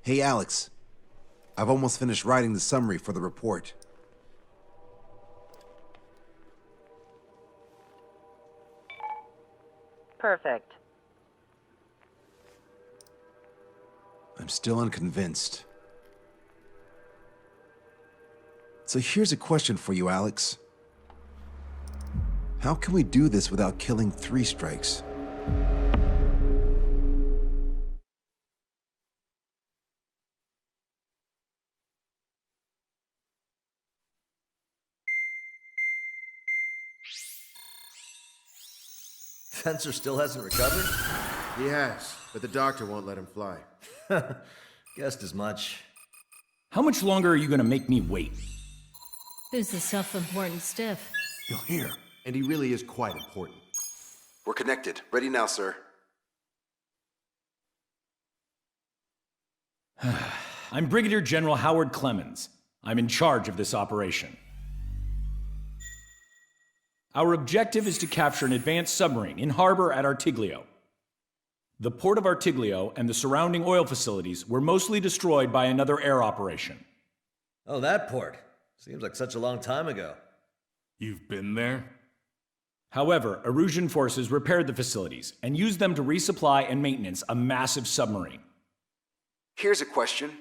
Hey, Alex. I've almost finished writing the summary for the report. Perfect. I'm still unconvinced. So here's a question for you, Alex. How can we do this without killing 3 strikes? Fencer still hasn't recovered? He has, but the doctor won't let him fly. Guessed as much. How much longer are you gonna make me wait? Who's the self-important stiff? You'll hear. And he really is quite important. We're connected. Ready now, sir. I'm Brigadier General Howard Clemens. I'm in charge of this operation. Our objective is to capture an advanced submarine in harbor at Artiglio. The port of Artiglio and the surrounding oil facilities were mostly destroyed by another air operation. Oh, that port. Seems like such a long time ago. You've been there? However, Erusian forces repaired the facilities and used them to resupply and maintenance a massive submarine. Here's a question.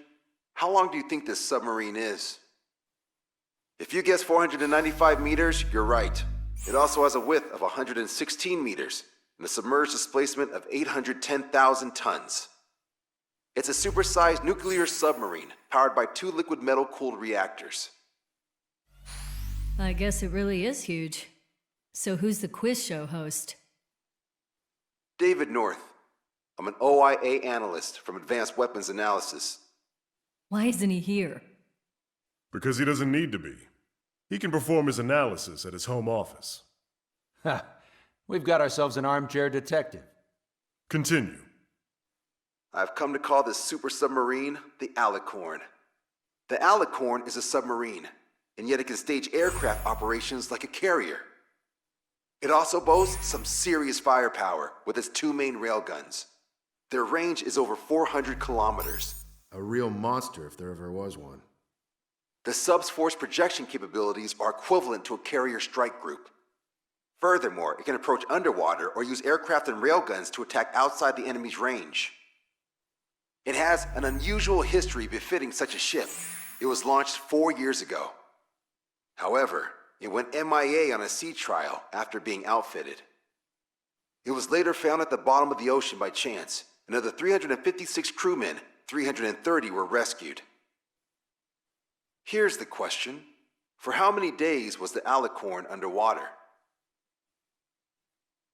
How long do you think this submarine is? If you guess 495 meters, you're right. It also has a width of 116 meters and a submerged displacement of 810,000 tons. It's a supersized nuclear submarine powered by 2 liquid metal-cooled reactors. I guess it really is huge. So who's the quiz show host? David North. I'm an OIA analyst from Advanced Weapons Analysis. Why isn't he here? Because he doesn't need to be. He can perform his analysis at his home office. Ha! We've got ourselves an armchair detective. Continue. I've come to call this super submarine the Alicorn. The Alicorn is a submarine, and yet it can stage aircraft operations like a carrier. It also boasts some serious firepower with its 2 main railguns. Their range is over 400 kilometers. A real monster if there ever was one. The sub's force projection capabilities are equivalent to a carrier strike group. Furthermore, it can approach underwater or use aircraft and railguns to attack outside the enemy's range. It has an unusual history befitting such a ship. It was launched 4 years ago. However, it went MIA on a sea trial after being outfitted. It was later found at the bottom of the ocean by chance, and of the 356 crewmen, 330 were rescued. Here's the question. For how many days was the Alicorn underwater?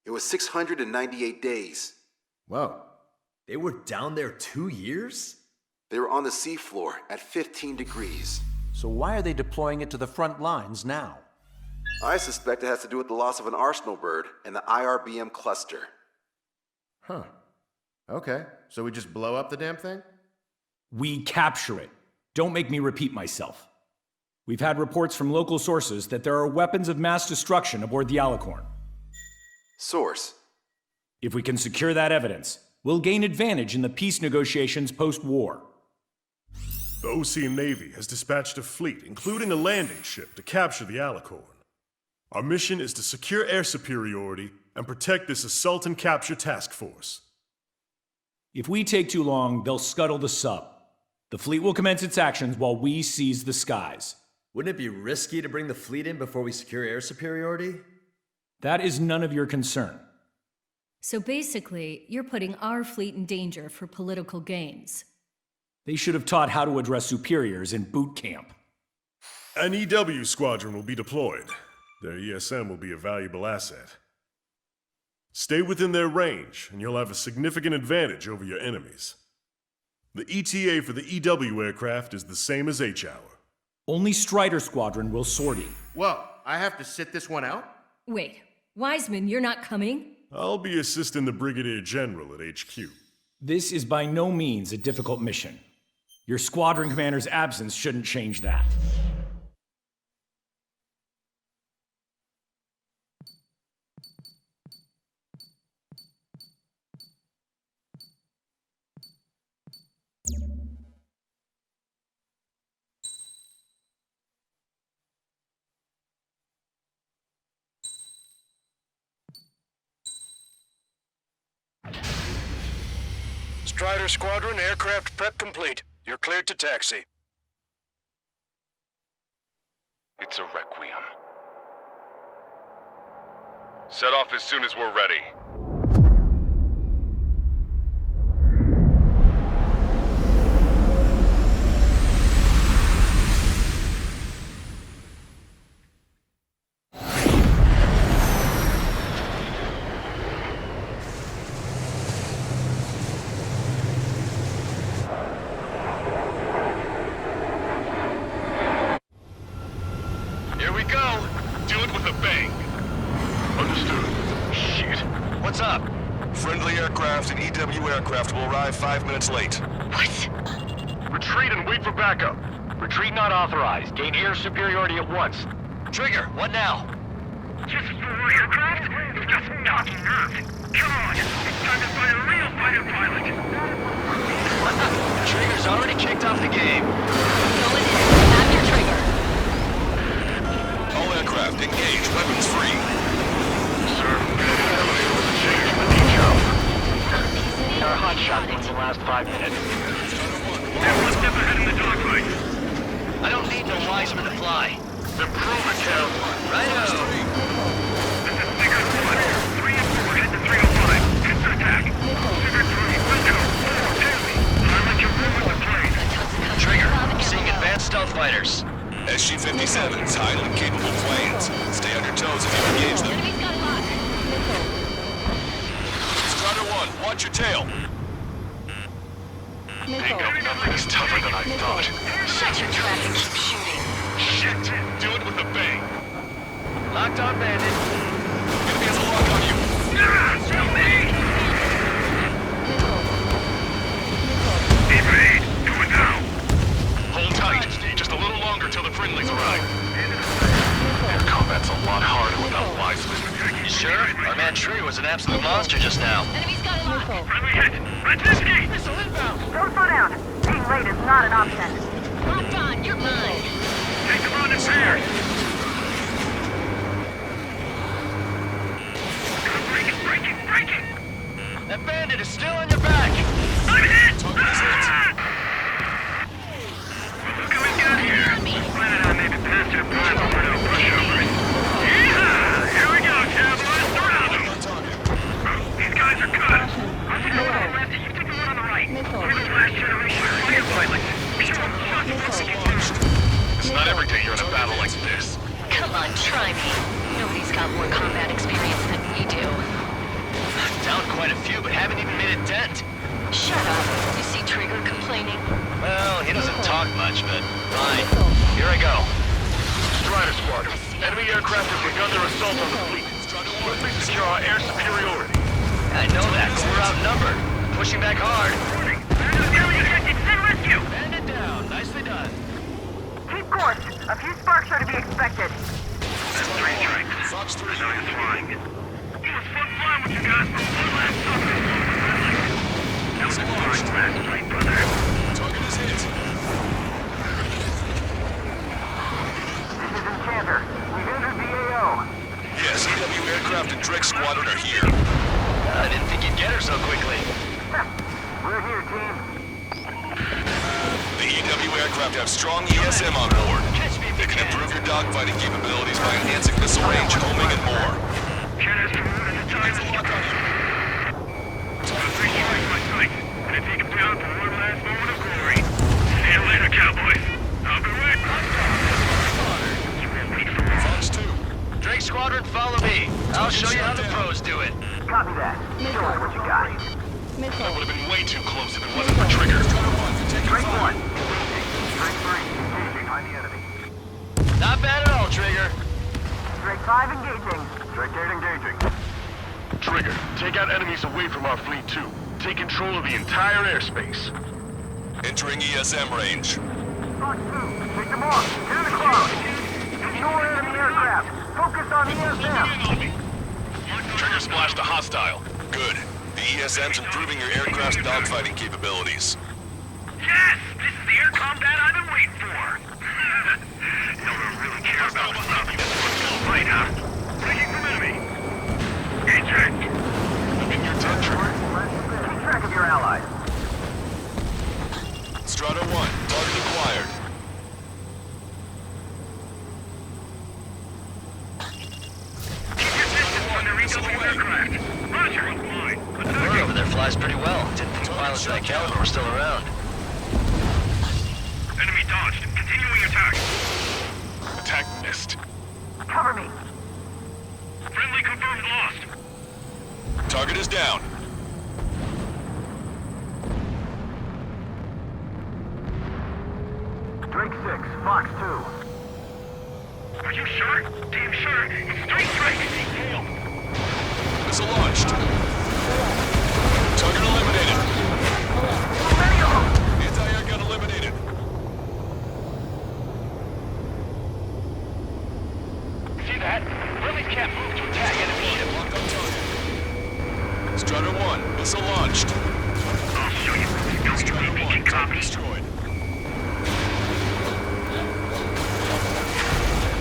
It was 698 days. Whoa. They were down there 2 years? They were on the seafloor at 15 degrees. So why are they deploying it to the front lines now? I suspect it has to do with the loss of an arsenal bird and the IRBM cluster. Huh. Okay, so we just blow up the damn thing? We capture it. Don't make me repeat myself. We've had reports from local sources that there are weapons of mass destruction aboard the Alicorn. Source. If we can secure that evidence, we'll gain advantage in the peace negotiations post-war. The OC Navy has dispatched a fleet, including a landing ship, to capture the Alicorn. Our mission is to secure air superiority and protect this assault and capture task force. If we take too long, they'll scuttle the sub. The fleet will commence its actions while we seize the skies. Wouldn't it be risky to bring the fleet in before we secure air superiority? That is none of your concern. So basically, you're putting our fleet in danger for political gains. They should have taught how to address superiors in boot camp. An EW squadron will be deployed. Their ESM will be a valuable asset. Stay within their range, and you'll have a significant advantage over your enemies. The ETA for the EW aircraft is the same as H-Hour. Only Strider Squadron will sortie. Whoa, I have to sit this one out? Wait, Wiseman, you're not coming? I'll be assisting the Brigadier General at HQ. This is by no means a difficult mission. Your squadron commander's absence shouldn't change that. Strider Squadron, aircraft prep complete. You're cleared to taxi. It's a requiem. Set off as soon as we're ready. Here we go. Do it with a bang. Understood. Shit. What's up? Friendly aircraft and EW aircraft will arrive 5 minutes late. What? Retreat and wait for backup. Retreat not authorized. Gain air superiority at once. Trigger, what now? Just 4 aircraft? That's not enough. Come on, it's time to find a real fighter pilot. Trigger's already kicked off the game. Go ahead, have your trigger. All aircraft engage, weapons free. Sir, elevator with a change for decal. Need Our hot shot in the last 5 minutes. They're one step ahead in the dogfight. I don't need no Wiseman to fly. Then prove it, Cal. Righto. This is Figure 1. 3 and 4, head to 305. Head to attack. Figure 3, window. Daily. I'll let you room with the plane. Trigger, I'm seeing advanced stealth fighters. SG-57s, highly capable planes. Stay on your toes if you engage them. Enemy's got a lock. Strider 1, watch your tail. Hang up, nothing's tougher than I thought. Shut your trap and keep shooting. Shit! Do it with a bang. Locked on bandit. Enemy has a lock on you. Show me! Evade! Do it now! Hold tight. Just a little longer till the friendlies arrive. Air combat's a lot harder without Wiseman. You sure? Our man Tree was an absolute monster just now. Enemy's got a lock. Friendly hit! Radzinsky! Missile inbound. Don't slow down. Being late is not an option. Locked on, you're mine. Take them on in pairs! Breaking! That bandit is still on your back. I'm hit! Look who we got here! Planning on maybe past your prime over to a pushover. Yeehaw! Here we go, cowboys! Surround them! These guys are cut! I'm going to go on the left and you take the one on the right. We're the last generation fighter pilot. It's not every day you're in a battle like this. Come on, try me. Nobody's got more combat experience than we do. Down quite a few, but haven't even made a dent. Shut up. You see Trigger complaining? Well, he doesn't talk much, but fine. Here I go. Strider Squadron. Enemy aircraft have begun their assault on the fleet. Swiftly secure our air superiority. I know that, but we're outnumbered. Pushing back hard. Bandit down. Nicely done. Keep course. A few sparks are to be expected. That's 3 strikes. Fox 3. Now you're flying. It was fun flying with you guys for one last summer. Now it's flying fast, right, brother? Target is hit. This is Enchanter. We've entered the AO. Yes, EW aircraft and Drake Squadron are here. I didn't think you'd get her so quickly. We're here, team. The EW aircraft have strong ESM on board. Catch me if They you can can. improve your dogfighting capabilities by enhancing missile range, homing, and more. Canada's promoted the time to lock on. 3 strikes, my sight. Gonna take him down for one last moment of glory. See you later, cowboys. I'll be right back. Fox 2. Drake Squadron, follow me. I'll show you how the pros do it. Copy that. Show us what you got. That would have been way too close if it wasn't for Trigger. Drake 1. Drake 3. Engaging behind the enemy. Not bad at all, Trigger. Drake 5 engaging. Drake 8 engaging. Trigger, take out enemies away from our fleet too. Take control of the entire airspace. Entering ESM range. Fox 2. Take them off. Clear the cloud. Ignore enemy aircraft. Focus on ESM. Trigger splashed a hostile. Good. The ESM's improving your aircraft's dogfighting capabilities. Yes! This is the air combat I've been waiting for. You don't really care about stopping this one fight, huh? Breaking from enemy. Eject! Looking your dead, Trigger. Keep track of your allies. camouflaged pretty well. Didn't think pilots of that caliber were still around. Enemy dodged. Continuing attack. Attack missed. Cover me. Friendly confirmed lost. Target is down. Drake 6, Fox 2. Are you sure? Damn sure. It's 3 strikes. Failed. Missile launched. Target eliminated. Too many of them! Anti-air gun eliminated. See that? Friendlies can't move to attack enemy ship. Locked on target. Strider 1, missile launched. I'll show you. Don't Strider you 1, can target copy. destroyed.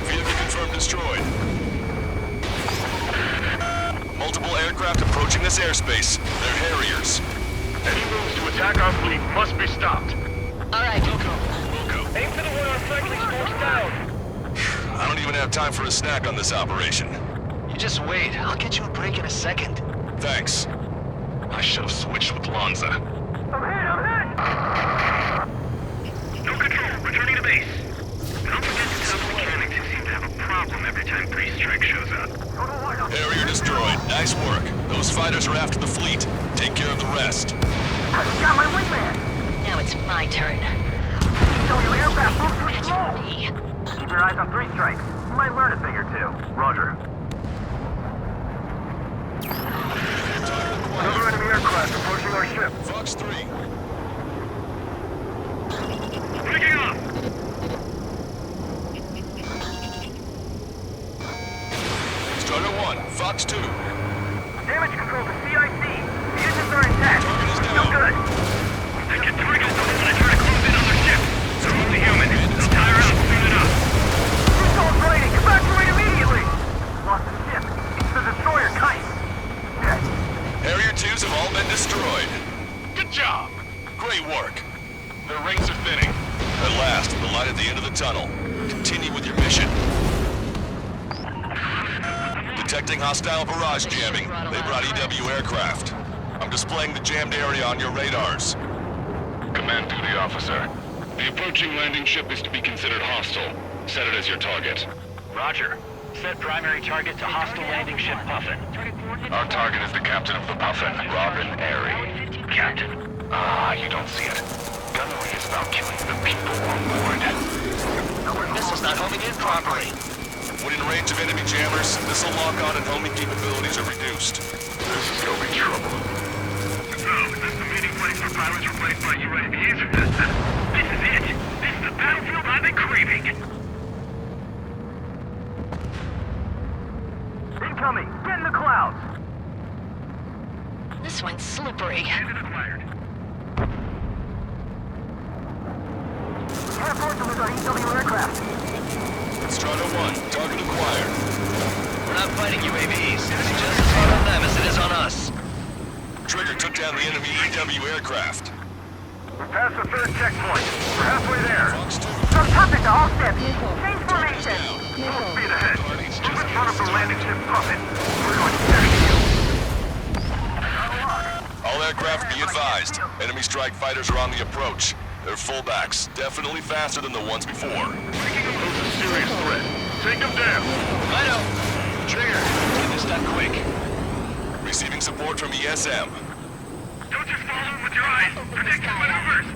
Vehicle confirmed destroyed. Multiple aircraft approaching this airspace. They're Harriers. Any moves to attack our fleet must be stopped. All right. Wilco. Aim for the one our friendly's forced down. I don't even have time for a snack on this operation. You just wait. I'll get you a break in a second. Thanks. I should have switched with Lanza. I'm hit! No control. Returning to base. Don't forget to tell the mechanics who seem to have a problem every time Priest Strike shows up. Harrier destroyed. Nice work. Those fighters are after the fleet. Take care of the rest. I got my wingman! Now it's my turn. So your aircraft moves too slow! Me. Keep your eyes on 3 strikes. You might learn a thing or two. Roger. Another enemy aircraft approaching our ship. Fox 3. Breaking off. Strider 1, Fox 2. Damage control to CIC. The engines are intact. Target is Still down. good. They get targets when I try to close in on their ship. So move the human. They'll tire out soon enough. Cruise rating. Evacuate immediately. Lost the ship. It's the destroyer Kite. Dead. Harrier 2s have all been destroyed. Good job. Great work. Their ranks are thinning. At last, the light at the end of the tunnel. Continue with your mission. Detecting hostile barrage jamming. They brought EW aircraft. I'm displaying the jammed area on your radars. Command duty officer. The approaching landing ship is to be considered hostile. Set it as your target. Roger. Set primary target to hostile landing ship Puffin. Our target is the captain of the Puffin, Robin Airy. Captain. Ah, you don't see it. Gunnery is about killing the people on board. Missile's not homing in properly. When in range of enemy jammers, missile lock-on and homing capabilities are reduced. This is gonna be trouble. So, is this the meeting place for pilots replaced by UAVs? This is it. This is the battlefield I've been craving. Incoming. Get in the clouds. This one's slippery. Target acquired. Airport with our EW aircraft. Strider 1, target acquired. We're not fighting UAVs. It's just as hard on them as it is on us. Trigger took down the enemy EW aircraft. We're past the 3rd checkpoint. We're halfway there. Fox 2. From Puffin to all ships. Change formation. Full speed ahead. Move in front of the landing ship Puffin. We're going to carry you. All aircraft be advised. Enemy strike fighters are on the approach. They're fullbacks, definitely faster than the ones before. Pose a serious threat. Take them down. I know. Trigger, get this done quick. Receiving support from ESM. Don't just follow them with your eyes. Predict their maneuvers.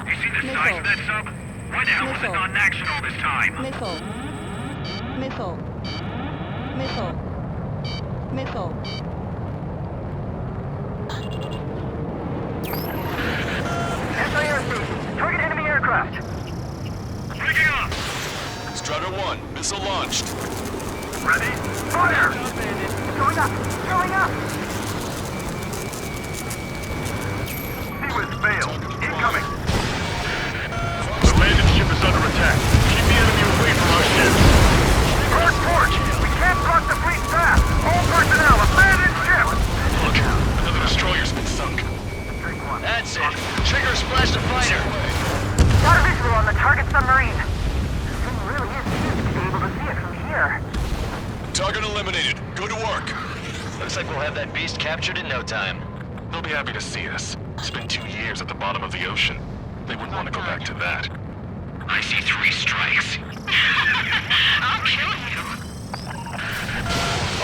You see the size of that sub? Why the hell was it not in action all this time? Missile. Anti-air station. Target enemy aircraft. Breaking off. Strider 1, missile launched. Ready? Fire! Going up. Going up. Seawiz failed. Incoming. The landing ship is under attack. Keep the enemy away from our ship. Bird port. We can't cross the fleet fast. All personnel, abandon ship. Look, another destroyer's been sunk. That's it. Trigger splashed a fighter. Got a visual on the target submarine. This thing really is huge to be able to see it from here. Target eliminated. Go to work. Looks like we'll have that beast captured in no time. They'll be happy to see us. Spent 2 years at the bottom of the ocean. They wouldn't want to go back to that. I see 3 strikes. I'll kill you.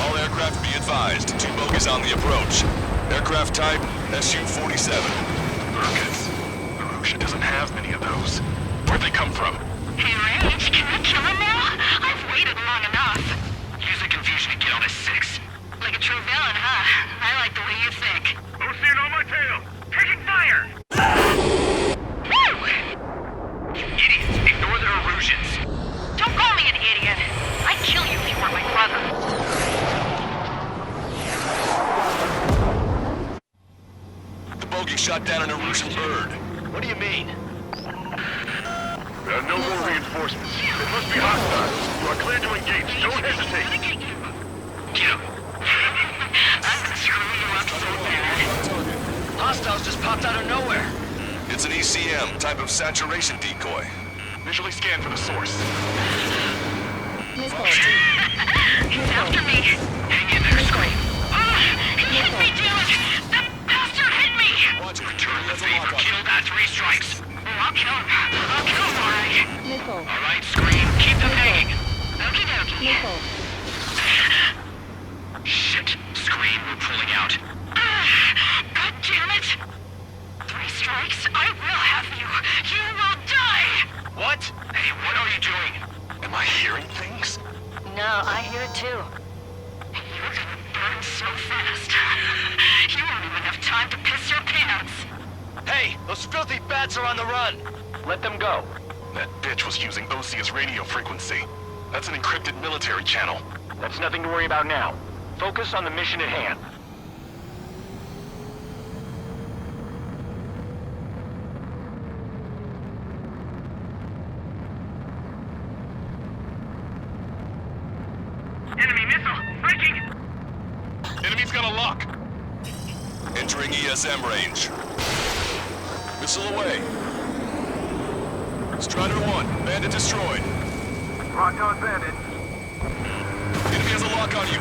All aircraft be advised. 2 bogies on the approach. Aircraft type Su-47. Rockets. The ocean doesn't have many of those. Where'd they come from? Hey, Rage, can I kill him now? I've waited long enough. Use the confusion to get on a 6. Like a true villain, huh? I like the way you think. Oh, see it on my tail. Taking fire! Woo! You idiots! Ignore their illusions. Don't call me an idiot. I'd kill you if you weren't my brother. The bogey shot down an Erusian bird. What do you mean? There are no more reinforcements. They must be hostile. You are clear to engage. Don't hesitate. I'm gonna screw you up so bad. Hostiles just popped out of nowhere. It's an ECM, type of saturation decoy. Visually scan for the source. He's after me. Hang in there, Scream. He hit me, damn it! That bastard hit me! Return the favor, kill that 3 strikes. I'll kill him. I'll kill him, alright. Alright, Scream, keep them hanging. Okie dokie. Shit, Scream, we're pulling out. God damn it! 3 strikes, I will have you. You will die! What? Hey, what are you doing? Am I hearing things? No, I hear it too. You're gonna burn so fast. You won't even have time to piss your pants. Hey, those filthy bats are on the run. Let them go. That bitch was using Osia's radio frequency. That's an encrypted military channel. That's nothing to worry about now. Focus on the mission at hand. Enemy missile! Breaking! Enemy's got a lock. Entering ESM range. Missile away. Strider 1, bandit destroyed. Locked on bandit. Enemy has a lock on you.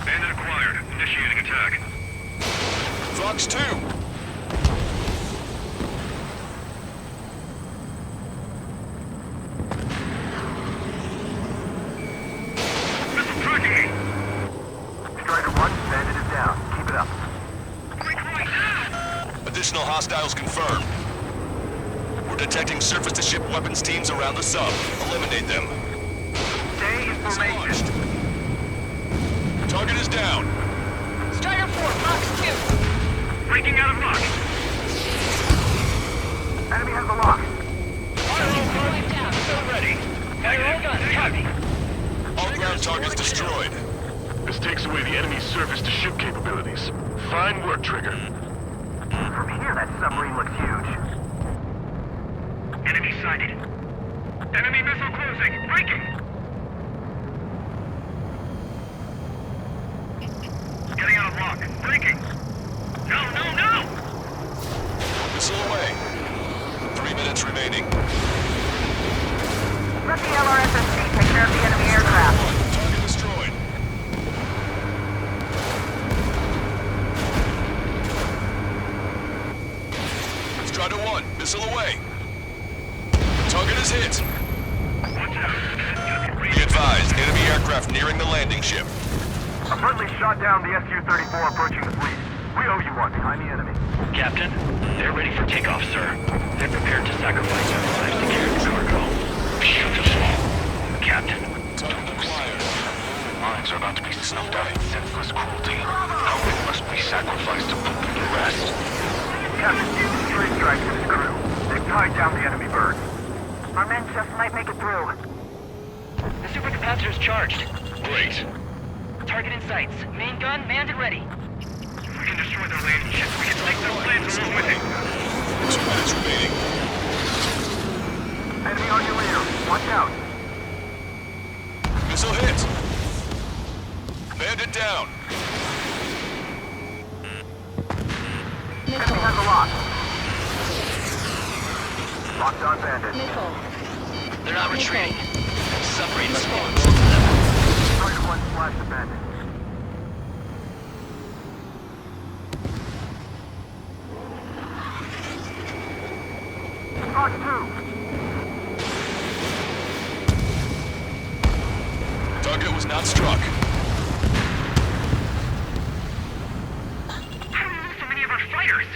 Bandit acquired. Initiating attack. Fox 2. Missile tracking me! Strider 1, bandit is down. Keep it up. Right now! Additional hostiles confirmed. We're detecting surface-to-ship weapons teams around the sub. Eliminate them. Stay in formation. Target is down. Strider 4, Fox 2. Breaking out of lock! Enemy has the lock. Wiped out. Still ready. Fire all guns. Copy. All ground targets destroyed. This takes away the enemy's surface-to-ship capabilities. Fine work, Trigger. From here, that submarine looks huge. Enemy sighted. Enemy missile closing. Breaking! Getting out of lock. Breaking! No, no, no! Missile away. 3 minutes remaining. Let the LRSSC take care of the enemy aircraft. Target destroyed. Strider 1, missile away. Target is hit. Watch out. Be advised, enemy aircraft nearing the landing ship. A friendly shot down the Su-34 approaching the fleet. We owe you one behind the enemy. Captain, they're ready for takeoff, sir. They're prepared to sacrifice their lives to carry the cargo. Beautiful. Captain. Target acquired. Minds are about to be snuffed out in senseless cruelty. How many must we sacrifice to put them to rest? Captain, 3 strikes and his crew. They've tied down the enemy bird. Our men just might make it through. The supercapacitor's charged. Great. Target in sights. Main gun manned and ready. If we can destroy their landing ship, we can take their planes along with it. 2 minutes remaining. Enemy on your rear. Watch out. Missile hit. Bandit down. Enemy has a lock. Locked on bandit. They're not retreating. Submarine is spawning. Strider 1 slash the bandit. not struck. How do we lose so many of our fighters?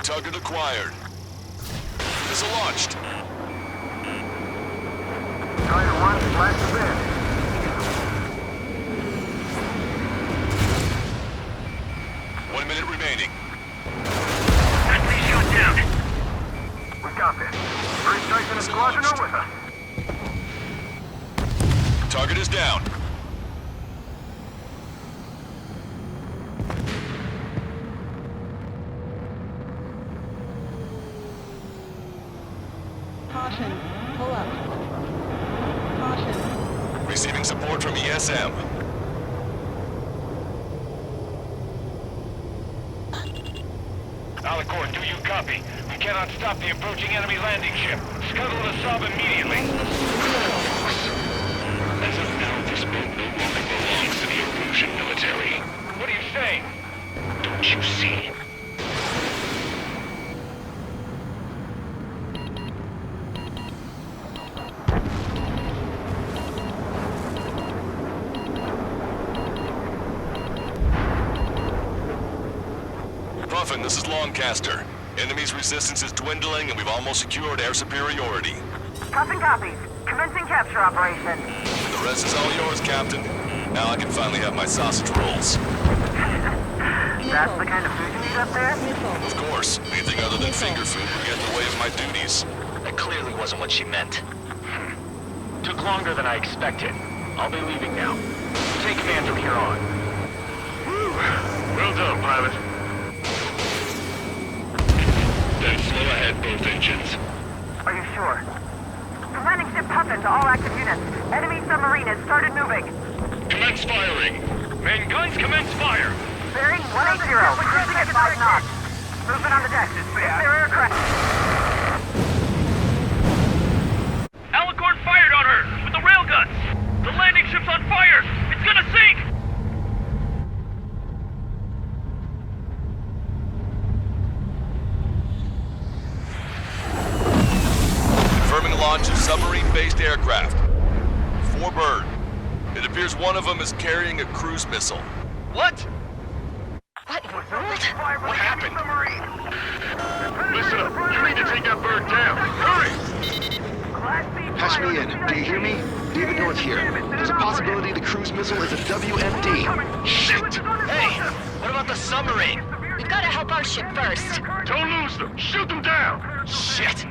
Target acquired. Missile launched. Tiger 1, flash the bin. 1 minute remaining. Enemy shot down. We got this. Three strikes in a squadron are with us. Target is down. Caution. Pull up. Caution. Receiving support from ESM. Alicorn, do you copy? We cannot stop the approaching enemy landing ship. Scuttle the sub immediately. As of now, this boat no longer belongs to the Erusian military. What are you saying? Don't you see? Puffin, this is Longcaster. Enemy's resistance is dwindling and we've almost secured air superiority. Puffin copies. Commencing capture operation. The rest is all yours, Captain. Now I can finally have my sausage rolls. That's the kind of food you need up there? Of course, anything other than finger food would get in the way of my duties. That clearly wasn't what she meant. Took longer than I expected. I'll be leaving now. Take command from here on. Whew. Well done, pilot. Then slow ahead both engines. Are you sure? Commanding ship Puffin to all active units. Enemy submarine has started moving. Commence firing. Main guns, commence fire. Bearing 180, cruising at 5 knots. Movement on the deck. It's their aircraft. Alicorn fired on her with the railguns. The landing ship's on fire. It's gonna sink. Confirming launch of submarine-based aircraft. 4 bird. It appears one of them is carrying a cruise missile. What? What in the world? What happened? Listen up. You need to take that bird down. Hurry! Patch me in. Do you hear me? David North here. There's a possibility the cruise missile is a WMD. Shit! Hey, what about the submarine? We've got to help our ship first. Don't lose them. Shoot them down. Shit.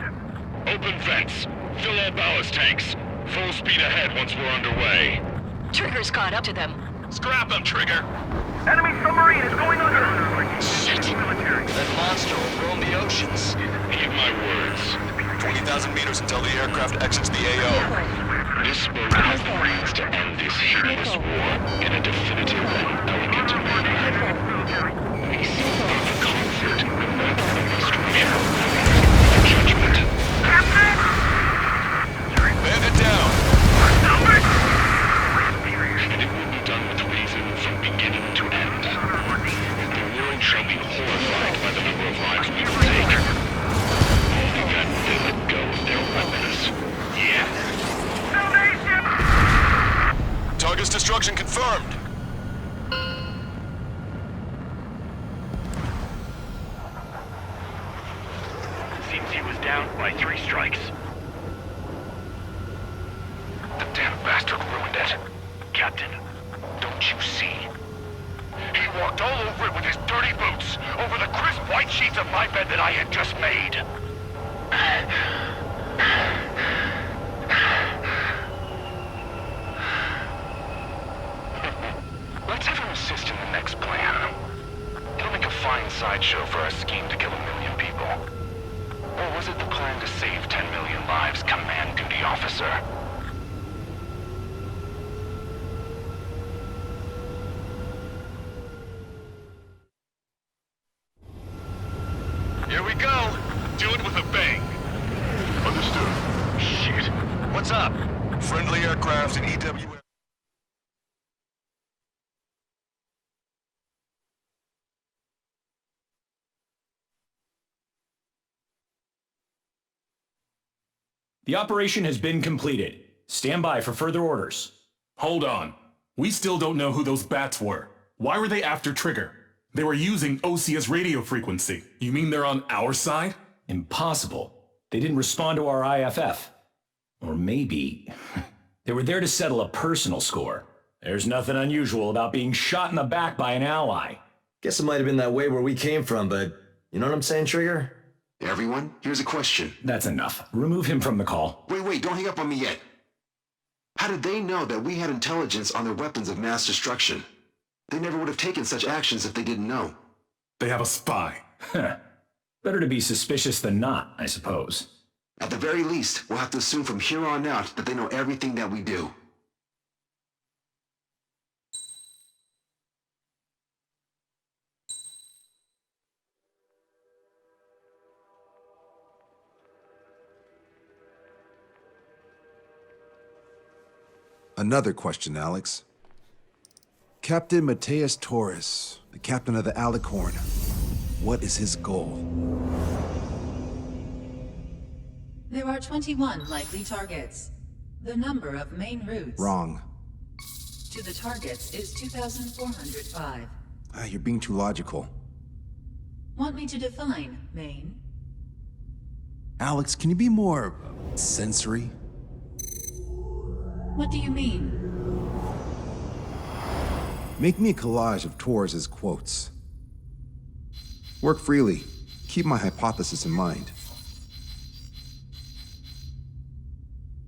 Open vents. Fill all ballast tanks. Full speed ahead once we're underway. Trigger's caught up to them. Scrap them, Trigger! Enemy submarine is going under. Shit. That monster will roam the oceans. Heed my words. 20,000 meters until the aircraft exits the AO. This boat has the means to end this hideous war in a definitive and elegant manner. We seek not the conflict, but the destruction. Judgment. Bandit down! And it will be done with reason from beginning to end. The world shall be horrified by the number of lives we will take. Only then will they let go of their weapons. Yeah. Target's destruction confirmed! Seems he was down by 3 strikes. The damn bastard ruined it. Captain, don't you see? He walked all over it with his dirty boots, over the crisp white sheets of my bed that I had just made. Let's have him assist in the next plan. It'll make a fine sideshow for our scheme to kill 1 million people. Or was it the plan to save 10 million lives, Command Duty Officer? Here we go! Do it with a bang. Understood. Shit. What's up? Friendly aircraft in EW... The operation has been completed. Stand by for further orders. Hold on. We still don't know who those bats were. Why were they after Trigger? They were using Osia's radio frequency. You mean they're on our side? Impossible. They didn't respond to our IFF. Or maybe they were there to settle a personal score. There's nothing unusual about being shot in the back by an ally. Guess it might have been that way where we came from, but you know what I'm saying, Trigger? Everyone, here's a question. That's enough. Remove him from the call. Wait, don't hang up on me yet. How did they know that we had intelligence on their weapons of mass destruction? They never would have taken such actions if they didn't know. They have a spy. Better to be suspicious than not, I suppose. At the very least, we'll have to assume from here on out that they know everything that we do. Another question, Alex. Captain Mateus Torres, the captain of the Alicorn. What is his goal? There are 21 likely targets. The number of main routes Wrong. to the targets is 2,405. You're being too logical. Want me to define main? Alex, can you be more sensory? What do you mean? Make me a collage of Torres' quotes. Work freely. Keep my hypothesis in mind.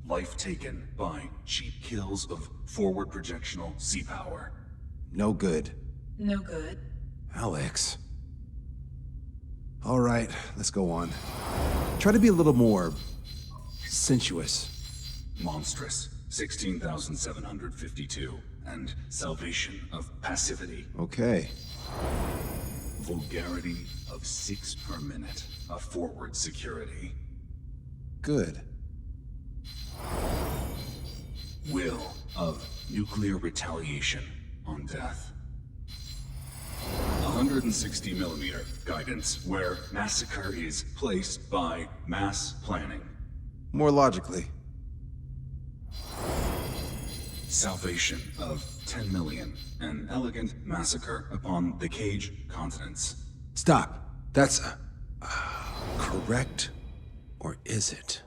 Life taken by cheap kills of forward projectional sea power. No good. No good. Alex. All right, let's go on. Try to be a little more sensuous. Monstrous, 16,752. And salvation of passivity. Okay. Vulgarity of 6 per minute of forward security. Good. Will of nuclear retaliation on death. 160 millimeter guidance where massacre is placed by mass planning. More logically. Salvation of 10 million. An elegant massacre upon the Cage continents. Stop. That's correct, or is it?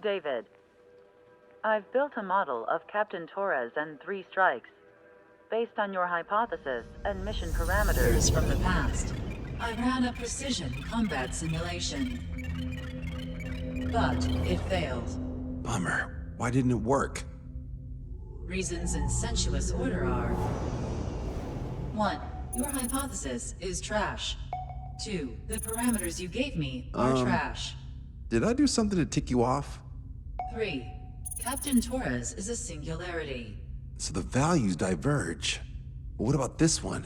David, I've built a model of Captain Torres and 3 strikes. Based on your hypothesis and mission parameters from the past, I ran a precision combat simulation. But it failed. Bummer. Why didn't it work? Reasons in sensuous order are: 1. Your hypothesis is trash. 2. The parameters you gave me are trash. Did I do something to tick you off? 3. Captain Torres is a singularity. So the values diverge. But what about this one?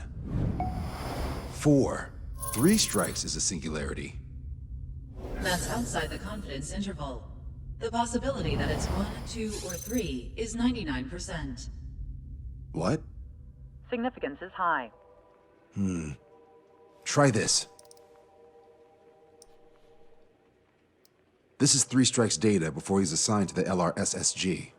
4. 3 strikes is a singularity. That's outside the confidence interval. The possibility that it's 1, 2, or 3 is 99%. What? Significance is high. Try this. This is 3 strikes data before he's assigned to the LRSSG.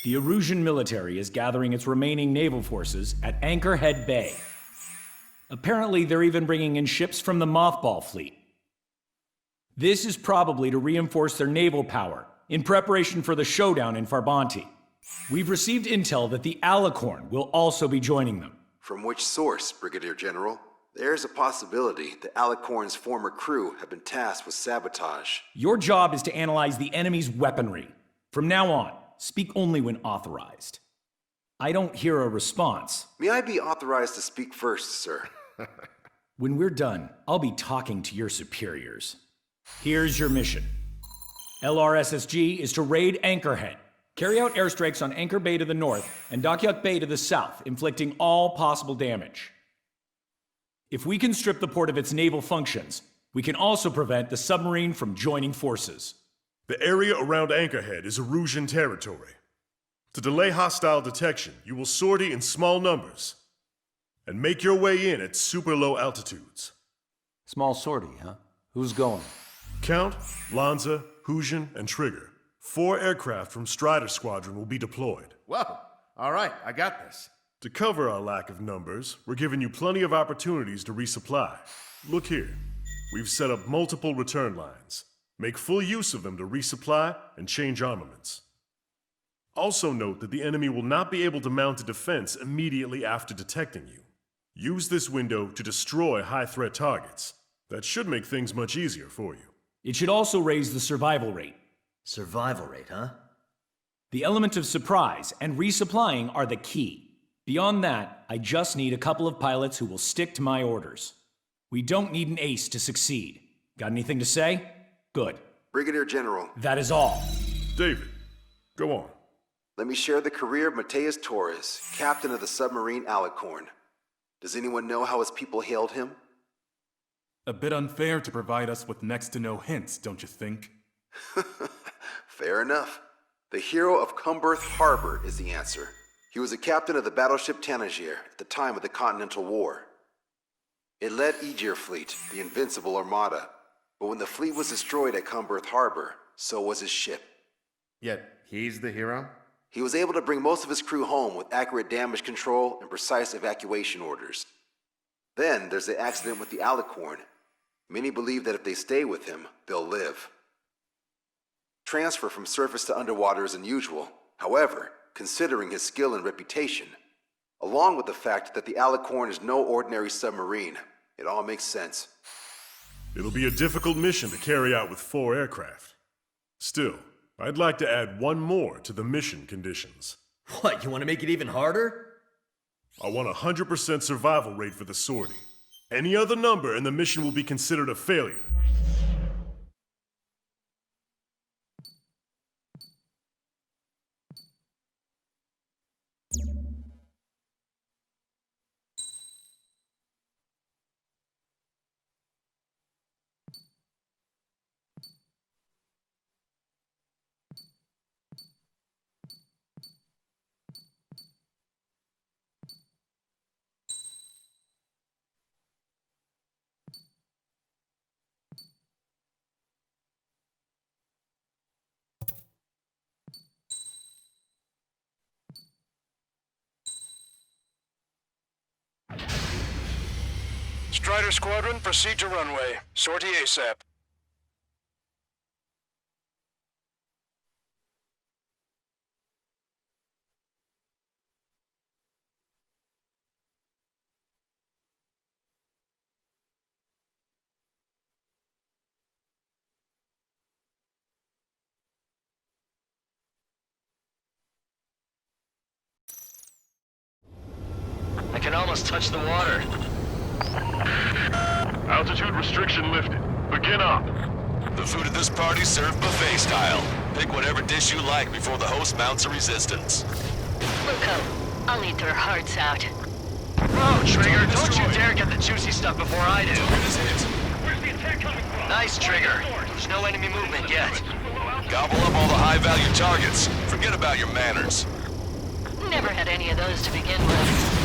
The Erusian military is gathering its remaining naval forces at Anchorhead Bay. Apparently, they're even bringing in ships from the Mothball fleet. This is probably to reinforce their naval power in preparation for the showdown in Farbanti. We've received intel that the Alicorn will also be joining them. From which source, Brigadier General? There's a possibility that Alicorn's former crew have been tasked with sabotage. Your job is to analyze the enemy's weaponry. From now on, Speak only when authorized. I don't hear a response. May I be authorized to speak first, sir? When we're done, I'll be talking to your superiors. Here's your mission. LRSSG is to raid Anchorhead. Carry out airstrikes on Anchor Bay to the north and Dockyuk Bay to the south, inflicting all possible damage. If we can strip the port of its naval functions, we can also prevent the submarine from joining forces. The area around Anchorhead is Erusian territory. To delay hostile detection, you will sortie in small numbers and make your way in at super low altitudes. Small sortie, huh? Who's going? Count, Lanza, Hujan, and Trigger. 4 aircraft from Strider Squadron will be deployed. Whoa! All right, I got this. To cover our lack of numbers, we're giving you plenty of opportunities to resupply. Look here. We've set up multiple return lines. Make full use of them to resupply and change armaments. Also note that the enemy will not be able to mount a defense immediately after detecting you. Use this window to destroy high-threat targets. That should make things much easier for you. It should also raise the survival rate. Survival rate, huh? The element of surprise and resupplying are the key. Beyond that, I just need a couple of pilots who will stick to my orders. We don't need an ace to succeed. Got anything to say? Good. Brigadier General. That is all. David, go on. Let me share the career of Mateus Torres, captain of the submarine Alicorn. Does anyone know how his people hailed him? A bit unfair to provide us with next to no hints, don't you think? Fair enough. The hero of Cumberth Harbor is the answer. He was a captain of the battleship Tanager at the time of the Continental War. It led Aegir Fleet, the Invincible Armada, but when the fleet was destroyed at Cumberth Harbor, so was his ship. Yet, he's the hero? He was able to bring most of his crew home with accurate damage control and precise evacuation orders. Then there's the accident with the Alicorn. Many believe that if they stay with him, they'll live. Transfer from surface to underwater is unusual. However, considering his skill and reputation, along with the fact that the Alicorn is no ordinary submarine, it all makes sense. It'll be a difficult mission to carry out with 4 aircraft. Still, I'd like to add one more to the mission conditions. What, you want to make it even harder? I want a 100% survival rate for the sortie. Any other number and the mission will be considered a failure. Strider Squadron, proceed to runway. Sortie ASAP. I can almost touch the water. Altitude restriction lifted. Begin up. The food at this party's served buffet style. Pick whatever dish you like before the host mounts a resistance. Luco, I'll need their hearts out. Whoa, Trigger, don't you dare get the juicy stuff before I do. Where's the attack coming from? Nice, Trigger. There's no enemy movement yet. Gobble up all the high-value targets. Forget about your manners. Never had any of those to begin with.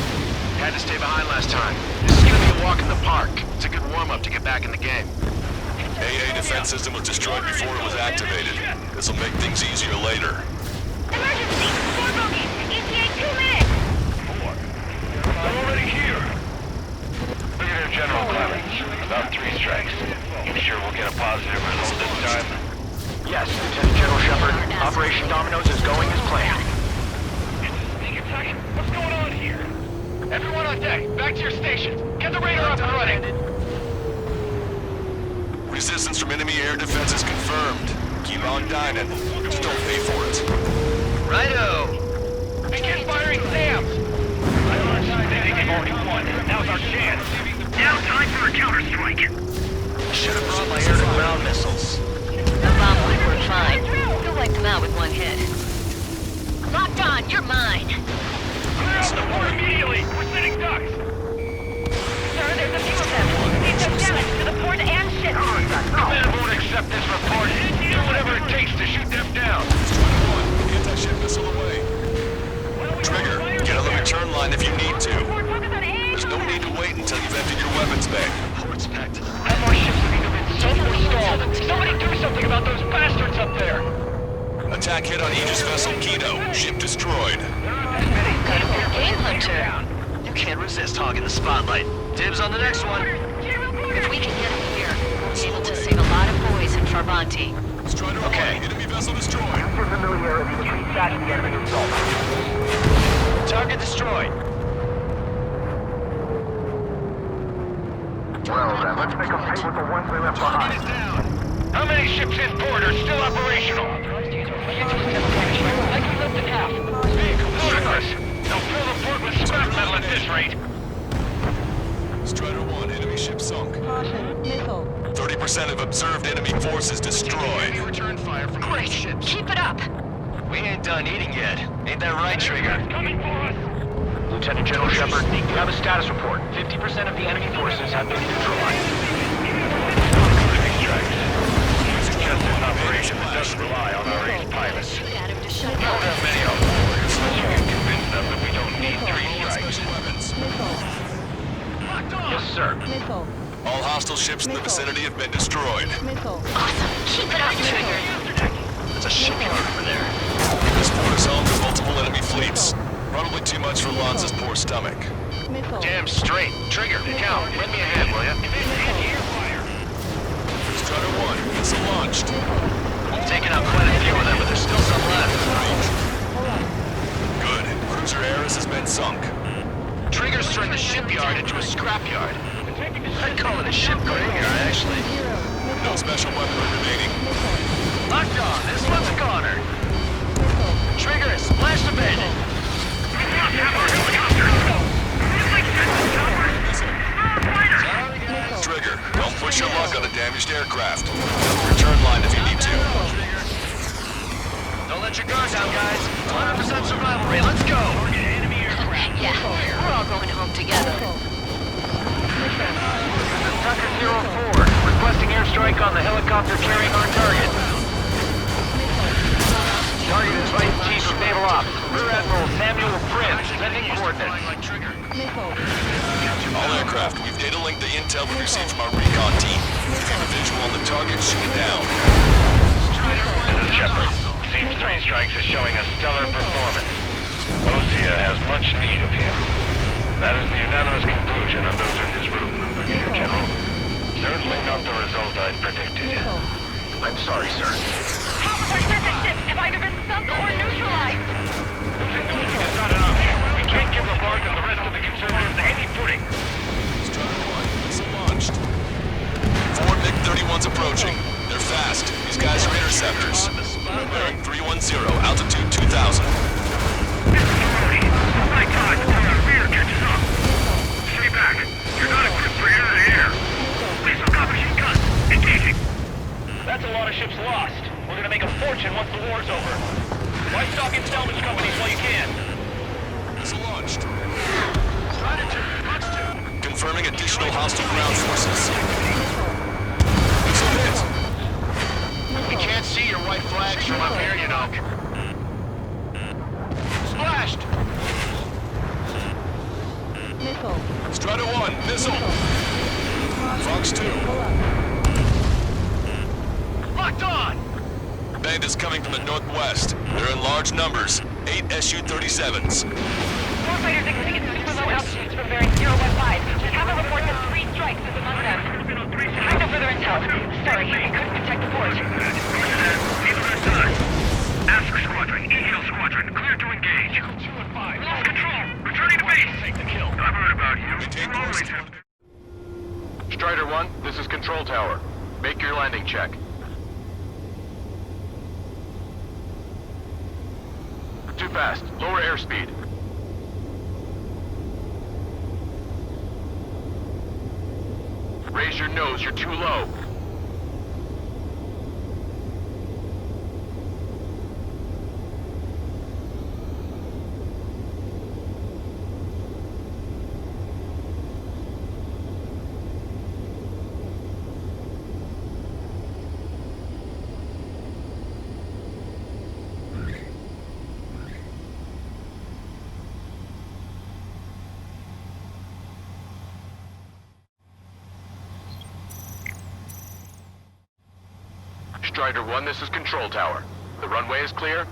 Had to stay behind last time. This is gonna be a walk in the park. It's a good warm-up to get back in the game. AA defense system was destroyed before it was activated. This'll make things easier later. Emergency! 4 bogeys! ETA 2 minutes! 4? I'm already here! Brigadier General Clemens, about 3 strikes. You sure we'll get a positive result this time? Yes, Lieutenant General Shepard. Operation Dominoes is going as planned. It's a sneak attack! What's going on here? Everyone on deck, back to your stations! Get the radar up and running! Resistance from enemy air defense is confirmed. Keep on dining. Just don't pay for it. Righto! Begin firing SAMs! They've already won. Now's our chance. Now time for a counterstrike. Should have brought my air-to-ground missiles. The bomb would work fine. You'll wipe them out with one hit. Locked on, you're mine. Clear out the port immediately. We're sending ducks. Sir, there's a few of them. They've done damage to the port and ship. Command won't accept this report. Do whatever it takes to shoot them down. Anti-ship missile away. Trigger, get on the return line if you need to. There's no need to wait until you've emptied your weapons bay. Port's packed to the limit. More ships have either been sunk or stalled. Somebody do something about those bastards up there. Attack hit on Aegis vessel Kido. Ship destroyed. Game hunter. You can't resist hogging the spotlight. Dibs on the next one. If we can get him here, we'll be able to save a lot of boys in Farbanti. Strider Okay. 1, enemy vessel destroyed. Use your familiarity to keep back the enemy assault. Target destroyed. Well then, let's make them pay with the ones they left behind. How many ships in port are still operational? I can lift in half. Vehicles, they'll fill the port with scrap metal at this rate. Strider 1, enemy ship sunk. Caution, missile. 30% of observed enemy forces destroyed. Return fire from Great, ships. keep it up. We ain't done eating yet. Ain't that right, Trigger? Coming for us. Lieutenant General Shepard, we have a status report. 50% of the enemy forces have been neutralized. It's just an operation that doesn't rely on our ace pilots. Shoot at him to shut We don't down. have many operators, so you can convince them that we don't need 3 strikes. Missile. Yes, sir. Missile. All hostile ships in the vicinity have been destroyed. Missile. Awesome, keep it up, Trigger. There's a shipyard over there. This port is home to multiple enemy fleets. Probably too much for Lanza's poor stomach. Missile. Damn straight. Trigger, count. Lend me a hand, will ya? Strider 1, missile launched. We've taken out quite a few of them, but there's still some left. Good. Cruiser Ares has been sunk. Trigger's turned the shipyard into a scrapyard. I'd call it a ship graveyard, actually. No special weapon remaining. Locked on. This one's a goner. Trigger, splash the bed. Trigger, don't push your luck on a damaged aircraft. Return line if you need to. Don't let your guard down, guys. 100% survival rate. Let's go. Yeah, we're all going home together. Tucker 04, requesting airstrike on the helicopter carrying our target. Target is right chief of Naval Ops, Rear Admiral Samuel Prince, sending coordinates. All aircraft, we've data linked the intel we received from our recon team. If you have a visual on the target, shoot it down. This is Shepard. Seems 3 strikes is showing a stellar performance. Osea has much need of him. That is the unanimous conclusion of those in this room, Brigadier General. Certainly not the result I'd predicted. I'm sorry, sir. Half of our surface ships have either been sunk or neutralized. It's not enough. We can't give LeBlanc and the rest of the conservatives any footing. Strider 1, missile launched. 4 MiG-31s approaching. They're fast. These guys are interceptors. Bearing 310, altitude 2000. My God, our rear catches up. Stay back. You're not equipped for air-to-air. Please look up machine gun. Engaging. That's a lot of ships lost. We're gonna make a fortune once the war's over. Why stock in salvage companies while you can? Missile launched. Confirming additional hostile ground forces. Missile hit. We can't see your white flags from up here, you know. Splashed! Missile. Strider 1, missile. Fox 2. Locked on! Bandits coming from the northwest. They're in large numbers. 8 Su-37s. Warfighters exceeding super low altitudes from bearing 015. We have a report that 3 strikes is among them. I have no further intel. Sorry, I couldn't detect the port. Ask Squadron, EHIL Squadron, clear to engage. 2 and 5. Lost control. Returning to base. Take the kill. I've heard about you. Maintain course. Strider 1, this is Control Tower. Make your landing check. fast. Lower airspeed. Raise your nose, you're too low. Strider 1, this is Control Tower. The runway is clear?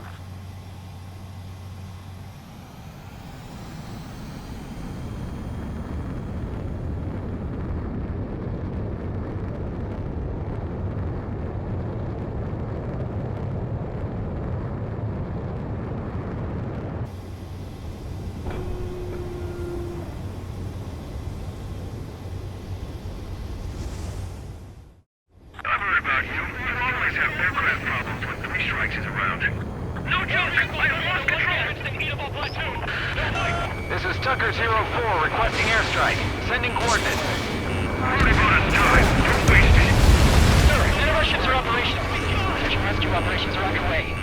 I've heard about you. You always have aircraft problems when 3 strikes is around. No joke! I lost control! This is Tucker 04 requesting airstrike. Sending coordinates. Running out of time. Don't waste it. Sir, none of our ships are operational. Search and rescue operations are underway.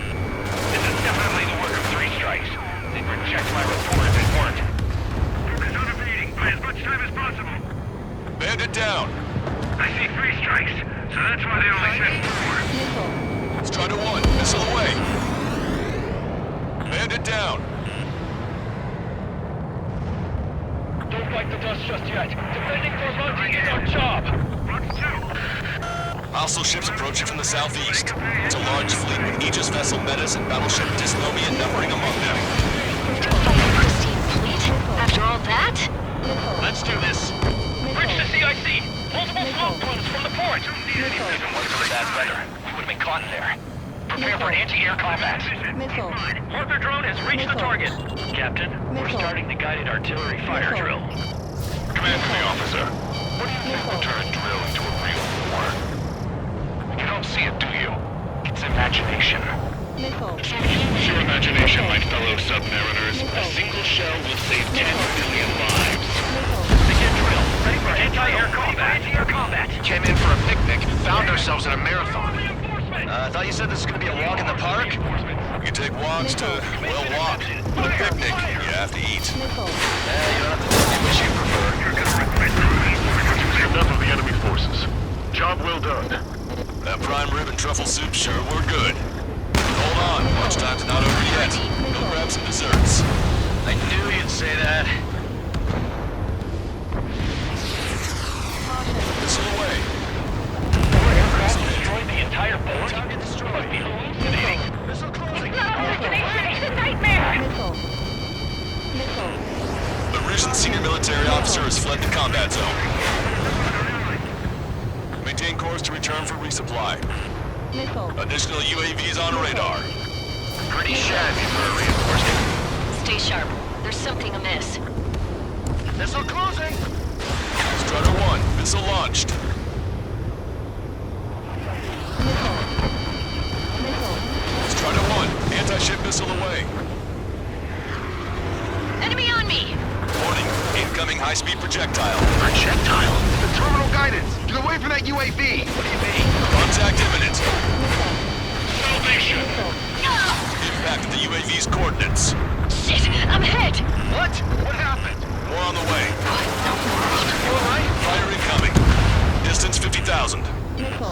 This is definitely the work of 3 strikes. They'd reject my report if it weren't. Focus on evading. Buy as much time as possible. Bandit down. I see 3 strikes, so that's why they only sent 4. Strider 1, missile away. Bandit down. Don't bite the dust just yet. Defending Corvanti is our job. Hostile ships approaching from the southeast. It's a large fleet with Aegis vessel Metis and battleship Dysnomia numbering among them. Pristine fleet. After all that? Let's do this. Bridge to CIC. Multiple smoke plumes from the port. If it wasn't for that weather, we would have been caught there. Prepare for anti-air combat. Missile. Hawker drone has reached the target. Captain, we're starting the guided artillery fire drill. Command to the officer. What do you think will turn a drill into a real war? You don't see it, do you? It's imagination. Missile. Use your imagination, my fellow submariners. A single shell will save 10 million lives. Begin drill. Ready for anti-air combat. Anti-air combat. Came in for a picnic, found ourselves in a marathon. I thought you said this was gonna be a walk in the park? You take walks to, well, walk. But a picnic, you have to eat. You don't have to tell me which you prefer. Enough of the enemy forces. Job well done. That prime rib and truffle soup sure were good. Hold on, lunchtime's not over yet. Go grab some desserts. I knew you'd say that. Missile away. Our aircraft destroyed the entire board? Target destroyed. Must be hallucinating. Missile closing. It's not a hallucination, it's a nightmare! The Risen senior military officer has fled the combat zone. Maintain course to return for resupply. Additional UAVs on radar. Pretty shabby for a reinforcement. Stay sharp. There's something amiss. Missile closing! Strider 1, missile launched. Strider 1, anti-ship missile away. Enemy on me! Warning, incoming high-speed projectile. Projectile? The terminal guidance! Get away from that UAV! What do you mean? Contact imminent. Salvation! Impact at the UAV's coordinates. Shit! I'm hit! What? What happened? More on the way. You alright? Fire incoming. Distance 50,000.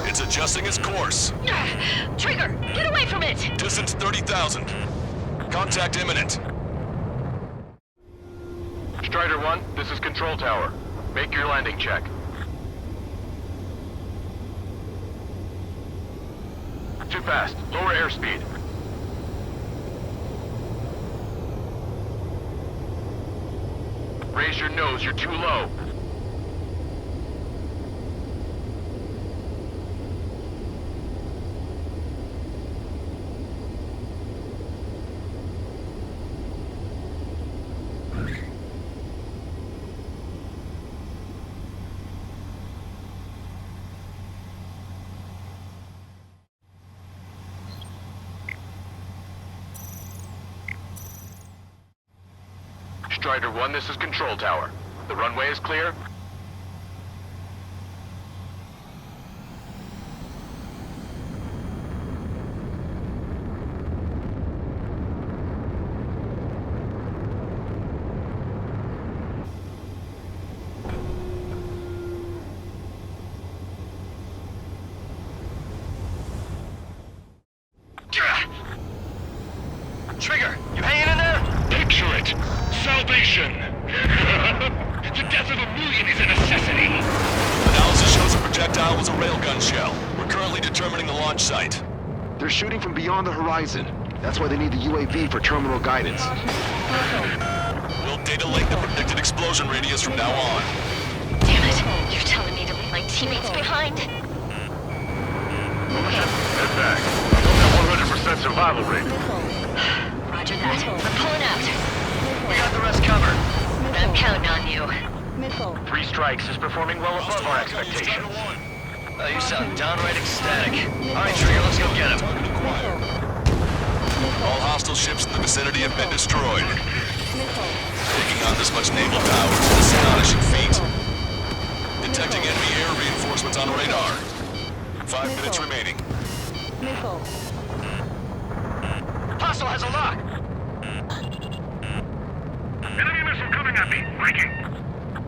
It's adjusting its course. Trigger! Get away from it! Distance 30,000. Contact imminent. Strider 1, this is Control Tower. Make your landing check. Too fast. Lower airspeed. Raise your nose, you're too low. Strider 1, this is Control Tower. The runway is clear? Trigger, you hanging in there? Picture it. Salvation. The death of 1,000,000 is a necessity. Analysis shows the projectile was a railgun shell. We're currently determining the launch site. They're shooting from beyond the horizon. That's why they need the UAV for terminal guidance. We'll data link the predicted explosion radius from now on. Damn it. You're telling me to leave my teammates behind? Head back. Don't have 100% survival rate. Roger that. We're pulling out. We got the rest covered. I'm counting on you. Missile. 3 strikes is performing well above our expectations. Oh, you sound downright ecstatic. Alright, Trigger, let's go get him. All hostile ships in the vicinity have been destroyed. Taking on this much naval power is an astonishing feat. Detecting enemy air reinforcements on radar. 5 minutes remaining. Missile. Hostile has a lock. Enemy missile coming at me. Viking.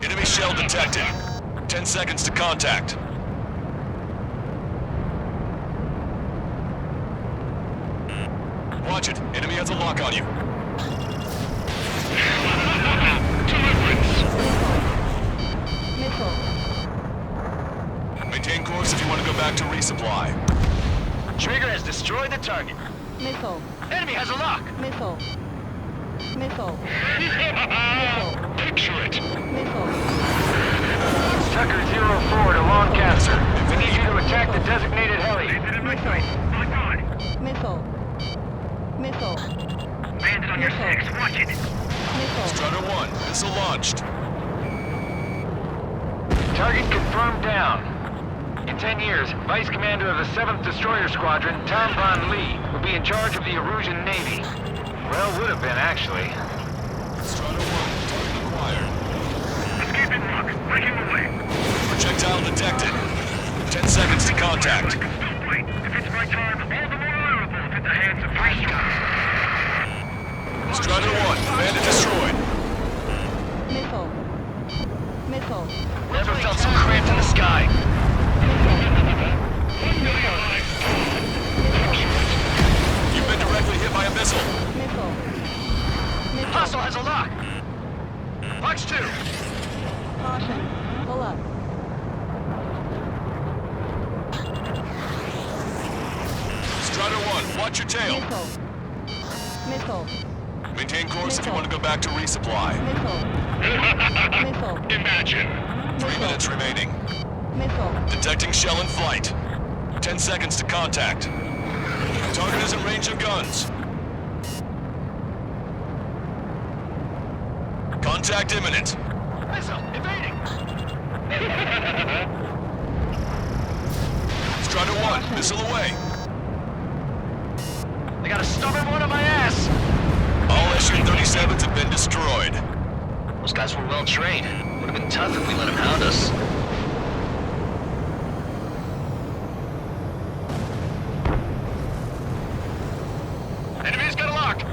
Enemy shell detected. 10 seconds to contact. Watch it. Enemy has a lock on you. Missile. Maintain course if you want to go back to resupply. Trigger has destroyed the target. Missile. Enemy has a lock. Missile. Missile. Picture it. Missile. Tucker 04 to Lancaster. We need you to attack the designated heli. Missile. Missile. Landed on your 6. Watch it. Missile. Strider 1, missile launched. Target confirmed down. In 10 years, Vice Commander of the 7th Destroyer Squadron, Tom Von Lee, will be in charge of the Erusian Navy. Well, would have been, actually. Strider 1, target acquired. Escaping lock. Breaking away. Projectile detected. 10 seconds to contact. Still fight. If it's my time, all the more valuable in the hands of 3 strikes. Strider 1, bandit destroyed. Missile. Missile. Never felt so cramped in the sky. You've been directly hit by a missile. Missile. Hostile has a lock. Watch 2. Caution. Pull up. Strider 1, watch your tail. Missile. Missile. Maintain course if you want to go back to resupply. Missile. Missile. Imagine. 3 minutes remaining. Missile. Detecting shell in flight. 10 seconds to contact. Target is in range of guns. Contact imminent. Missile evading. Strider 1, missile away. They got a stubborn one on my ass. All SU-37s have been destroyed. Those guys were well trained. Would have been tough if we let him hound us. Enemy's got a lock.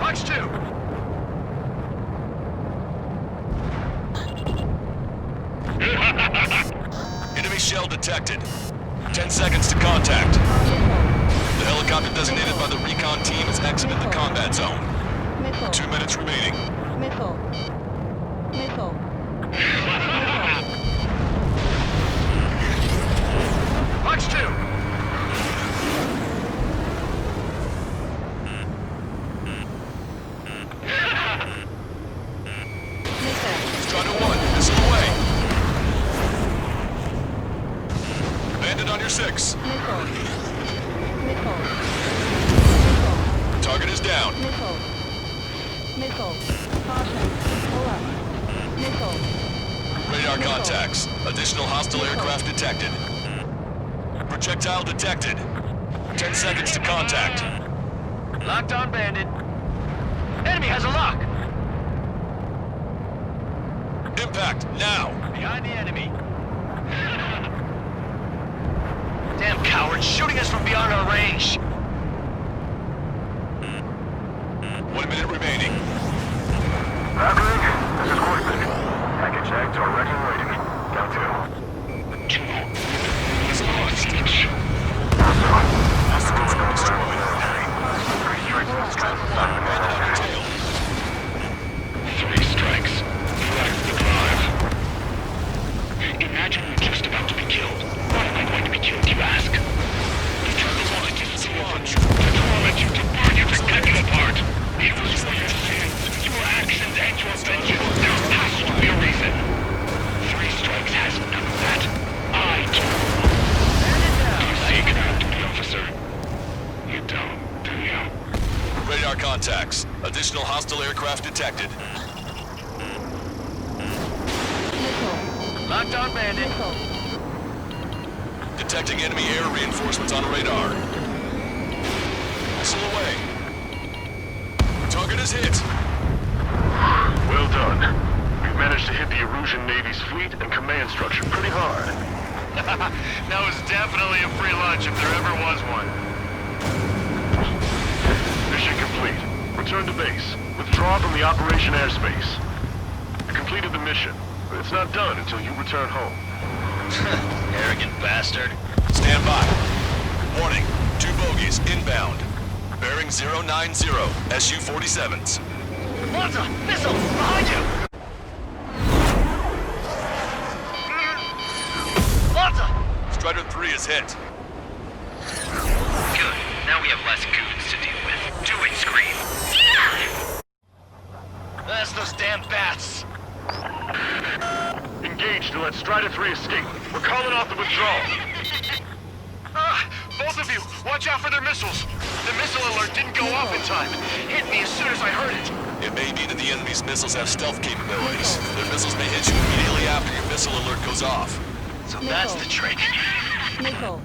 Watch 2. Enemy shell detected. 10 seconds to contact. The helicopter designated by the recon team has exited the combat zone. Missile. 2 minutes remaining. Missile. Missile. Watch 2. Strider 1, missile away. Bandit on your 6. Missile. Missile. Target is down. Missile. Missile. Caution. Pull up. Missile. Radar contacts. Additional hostile aircraft detected. Projectile detected. 10 seconds to contact. Locked on bandit. Enemy has a lock! Impact, now! Behind the enemy. Damn cowards, shooting us from beyond our range! 1 minute remaining. Anchorhead, this is Horseman. Package act or wrecking waiting. Down 2. It's launched. Three strikes. Flags the drive. Imagine we're just about to be killed. Why am I going to be killed, you ask? Eternal light is launch. The torment you did burn you to cut you apart. It was for your sins, your actions, and your vengeance. There has to be a reason. Three strikes has none of that. I do. Do you see, Captain Officer? You don't, do you? Radar contacts. Additional hostile aircraft detected. Locked on bandit. Detecting enemy air reinforcements on radar. Missile away. Target is hit. Well done. We've managed to hit the Erusian Navy's fleet and command structure pretty hard. That was definitely a free lunch if there ever was one. Mission complete. Return to base. Withdraw from the operation airspace. You completed the mission, but it's not done until you return home. Arrogant bastard. Stand by. Warning. 2 bogies inbound. Bearing 090. Su-47s. Monza! Missile! Behind you! Monza! Strider 3 is hit. Good. Now we have less goons to deal with. Do it, Scream. That's those damn bats. Engage to let Strider 3 escape. We're calling off the withdrawal. Both of you, watch out for their missiles. The missile alert didn't go off in time. Hit me as soon as I heard it. It may be that the enemy's missiles have stealth capabilities. Their missiles may hit you immediately after your missile alert goes off. So that's the trick. Missile.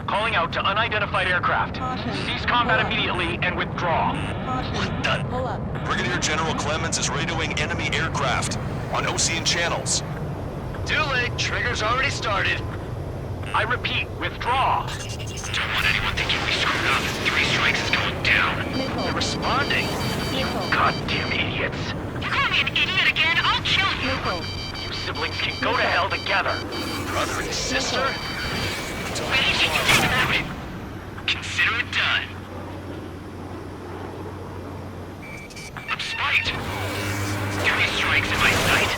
Calling out to unidentified aircraft. Cease combat immediately and withdraw. Caution. Pull up. Brigadier General Clemens is radioing enemy aircraft on Ocean channels. Too late. Trigger's already started. I repeat, withdraw. Don't want anyone thinking we screwed up. 3 strikes is going down. They're responding. You goddamn idiots. You call me an idiot again, I'll kill you. You siblings can go to hell together. Brother and sister? What did you think about it? Consider it done. I'm spiked. 3 strikes in my sight.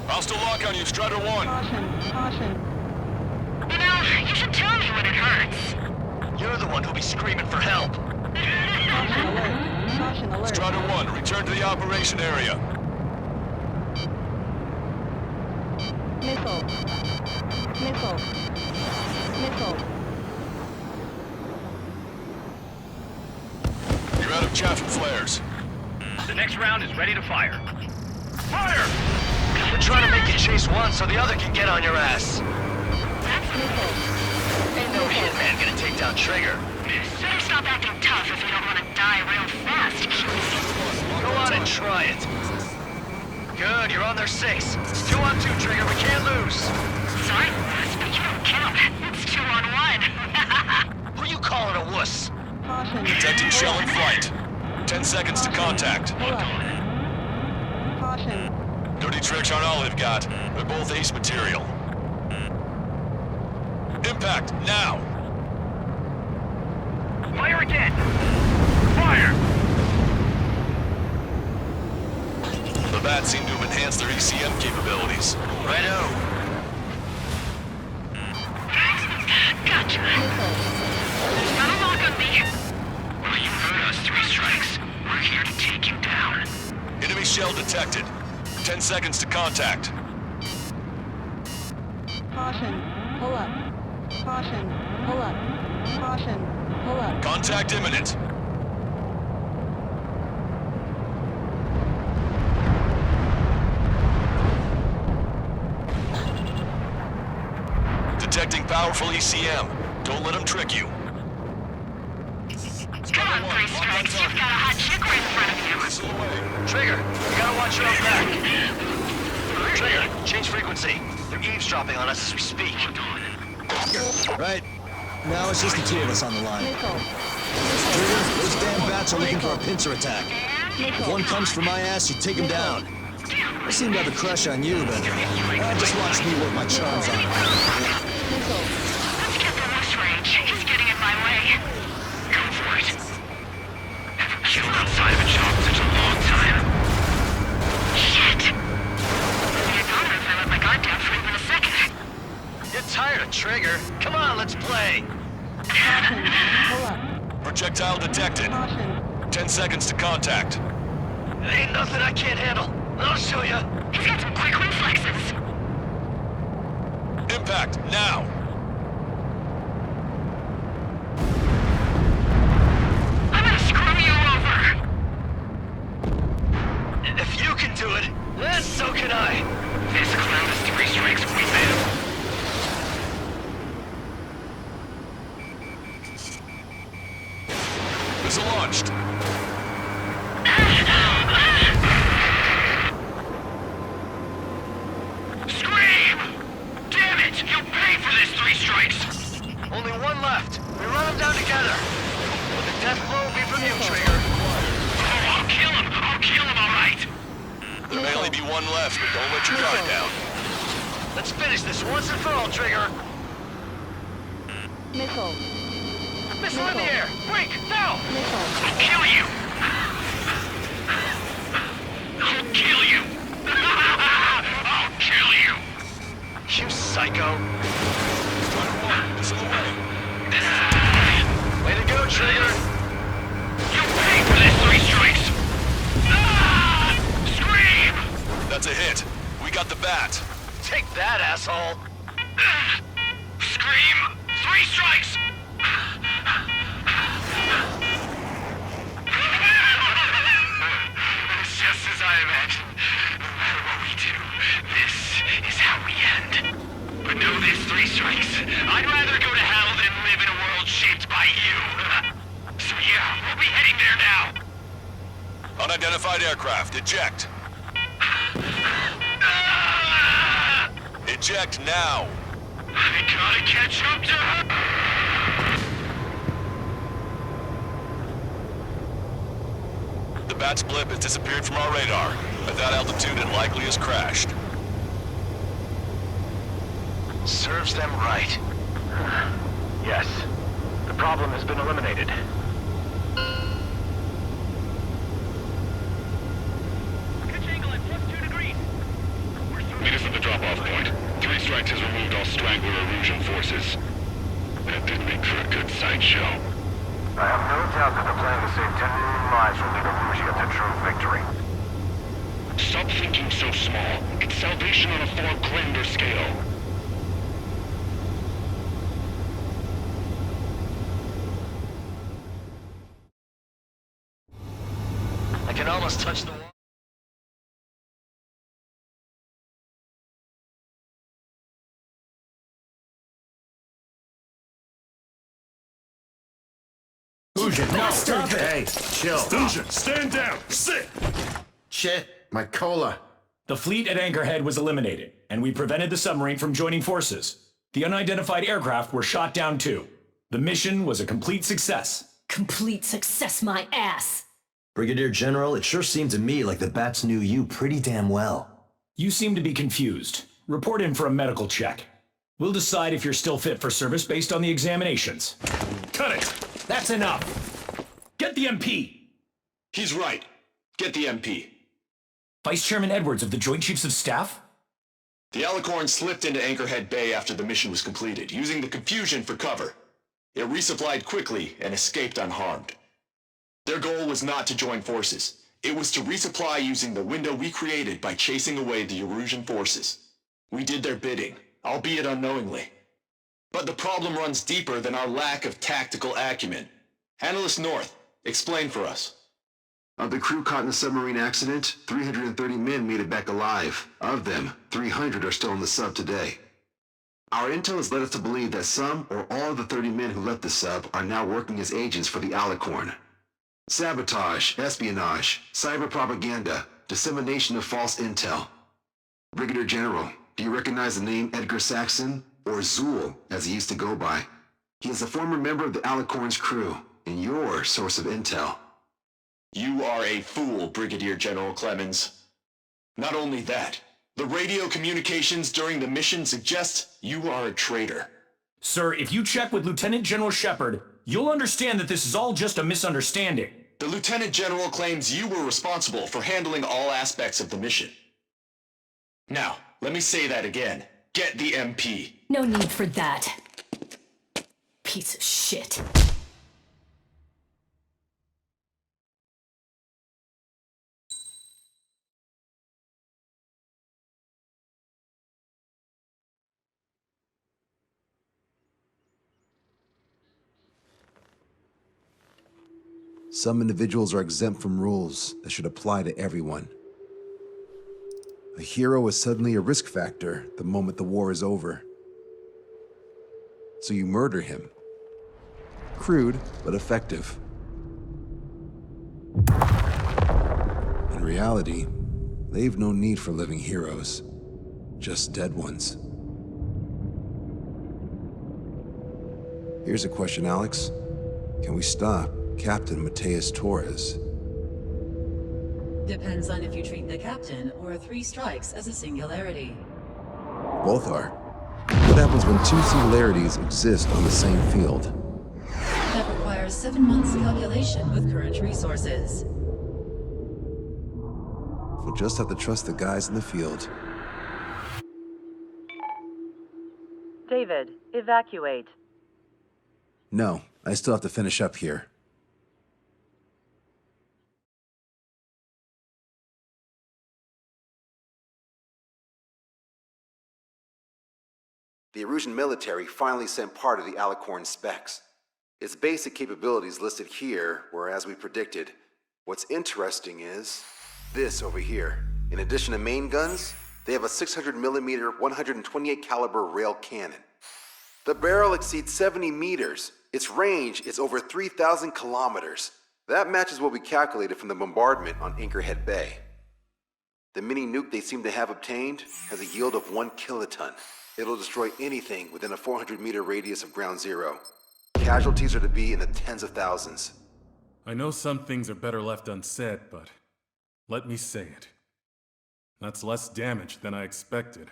Hostile lock on you, Strider 1. Caution. You know, you should tell me when it hurts. You're the one who'll be screaming for help. Caution alert. Caution alert. Strider 1, return to the operation area. Missile. You're out of chaff and flares. The next round is ready to fire. Fire! We're trying to make you chase one so the other can get on your ass. Ain't no hitman gonna take down Trigger. Better stop acting tough if you don't want to die real fast. Go on and try it. Good, you're on their 6. It's 2 on 2, Trigger. We can't lose. Sorry, but you don't count. It's 2 on 1. Who you calling a wuss? Caution. Detecting shell in flight. 10 seconds to contact. Caution. Dirty tricks aren't all they've got. They're both ace material. Impact, now! Fire again! Fire! The bats seem to have enhanced their ECM capabilities. Righto. Gotcha. There's not a lock on me. Well, you heard us, 3 strikes. We're here to take you down. Enemy shell detected. 10 seconds to contact. Caution. Pull up. Caution. Pull up. Caution. Pull up. Contact imminent. Detecting powerful ECM. Don't let them trick you. Come on, Three Strikes. You've got a hot chick right in front of you. Trigger, you gotta watch your own back. Trigger, change frequency. They're eavesdropping on us as we speak. Right. Now it's just the two of us on the line. Trigger, those damn bats are looking for a pincer attack. If one comes for my ass, you take him down. I seem to have a crush on you, but just watch me work my charms on him. Let's get the loose range. He's getting in my way. Go for it. Haven't killed outside of a job in such a long time. Shit! I thought if I let my guard down for even a second. Get tired of Trigger. Come on, let's play. Pull up. Projectile detected. 10 seconds to contact. Ain't nothing I can't handle. I'll show ya. He's got some quick reflexes. Impact, now! I'm gonna screw you over. If you can do it, then so can I. This clown is 3 strikes away, man. Missile launched. Scream! Damn it! You'll pay for this, 3 strikes! Only one left. We run them down together. But the death blow will be from you, Trigger. Oh, I'll kill him! I'll kill him, all right! There may only be one left, but don't let your guard down. Let's finish this once and for all, Trigger. Missile. Missile in the air! Break! Now! I'll kill you! I'll kill you! I'll kill you! You psycho! Missile away. Way to go, Trigger! You pay for this, 3 strikes! Ah! Scream! That's a hit. We got the bat. Take that, asshole! Scream! 3 strikes! It's just as I imagined. No matter what we do, this is how we end. But know this, 3 strikes. I'd rather go to hell than live in a world shaped by you. So yeah, we'll be heading there now. Unidentified aircraft, eject. Eject now. I gotta catch up to her. The bat's blip has disappeared from our radar. At that altitude, it likely has crashed. Serves them right. Yes. The problem has been eliminated. Meet us at the drop-off point. 3 strikes has removed all Strangler Erosion forces. That did make for a good sideshow. I have no doubt that the plan to save 10 million lives will lead Erusia to true victory. Stop thinking so small. It's salvation on a far grander scale. I can almost touch the wall. Fusion, no, stop it! Hey, chill. Fusion, stand down! Sit! Shit, my cola. The fleet at Anchorhead was eliminated, and we prevented the submarine from joining forces. The unidentified aircraft were shot down too. The mission was a complete success. Complete success, my ass. Brigadier General, it sure seemed to me like the bats knew you pretty damn well. You seem to be confused. Report in for a medical check. We'll decide if you're still fit for service based on the examinations. Cut it! That's enough! Get the MP! He's right. Get the MP. Vice Chairman Edwards of the Joint Chiefs of Staff? The Alicorn slipped into Anchorhead Bay after the mission was completed, using the confusion for cover. It resupplied quickly and escaped unharmed. Their goal was not to join forces. It was to resupply using the window we created by chasing away the Erusian forces. We did their bidding, albeit unknowingly. But the problem runs deeper than our lack of tactical acumen. Analyst North, explain for us. Of the crew caught in the submarine accident, 330 men made it back alive. Of them, 300 are still in the sub today. Our intel has led us to believe that some or all of the 30 men who left the sub are now working as agents for the Alicorn. Sabotage, espionage, cyber propaganda, dissemination of false intel. Brigadier General, do you recognize the name Edgar Saxon, or Zool, as he used to go by? He is a former member of the Alicorn's crew, and your source of intel. You are a fool, Brigadier General Clemens. Not only that, the radio communications during the mission suggest you are a traitor. Sir, if you check with Lieutenant General Shepard, you'll understand that this is all just a misunderstanding. The Lieutenant General claims you were responsible for handling all aspects of the mission. Now, let me say that again. Get the MP. No need for that. Piece of shit. Some individuals are exempt from rules that should apply to everyone. A hero is suddenly a risk factor the moment the war is over. So you murder him. Crude, but effective. In reality, they've no need for living heroes, just dead ones. Here's a question, Alex. Can we stop Captain Mateus Torres? Depends on if you treat the captain or 3 strikes as a singularity. Both are. What happens when 2 singularities exist on the same field? That requires 7 months calculation with current resources. We'll just have to trust the guys in the field. David, evacuate. No, I still have to finish up here. The Erusian military finally sent part of the Alicorn specs. Its basic capabilities listed here were as we predicted. What's interesting is this over here. In addition to main guns, they have a 600mm 128 caliber rail cannon. The barrel exceeds 70 meters. Its range is over 3,000 kilometers. That matches what we calculated from the bombardment on Anchorhead Bay. The mini nuke they seem to have obtained has a yield of 1 kiloton. It'll destroy anything within a 400-meter radius of ground zero. Casualties are to be in the tens of thousands. I know some things are better left unsaid, but let me say it. That's less damage than I expected.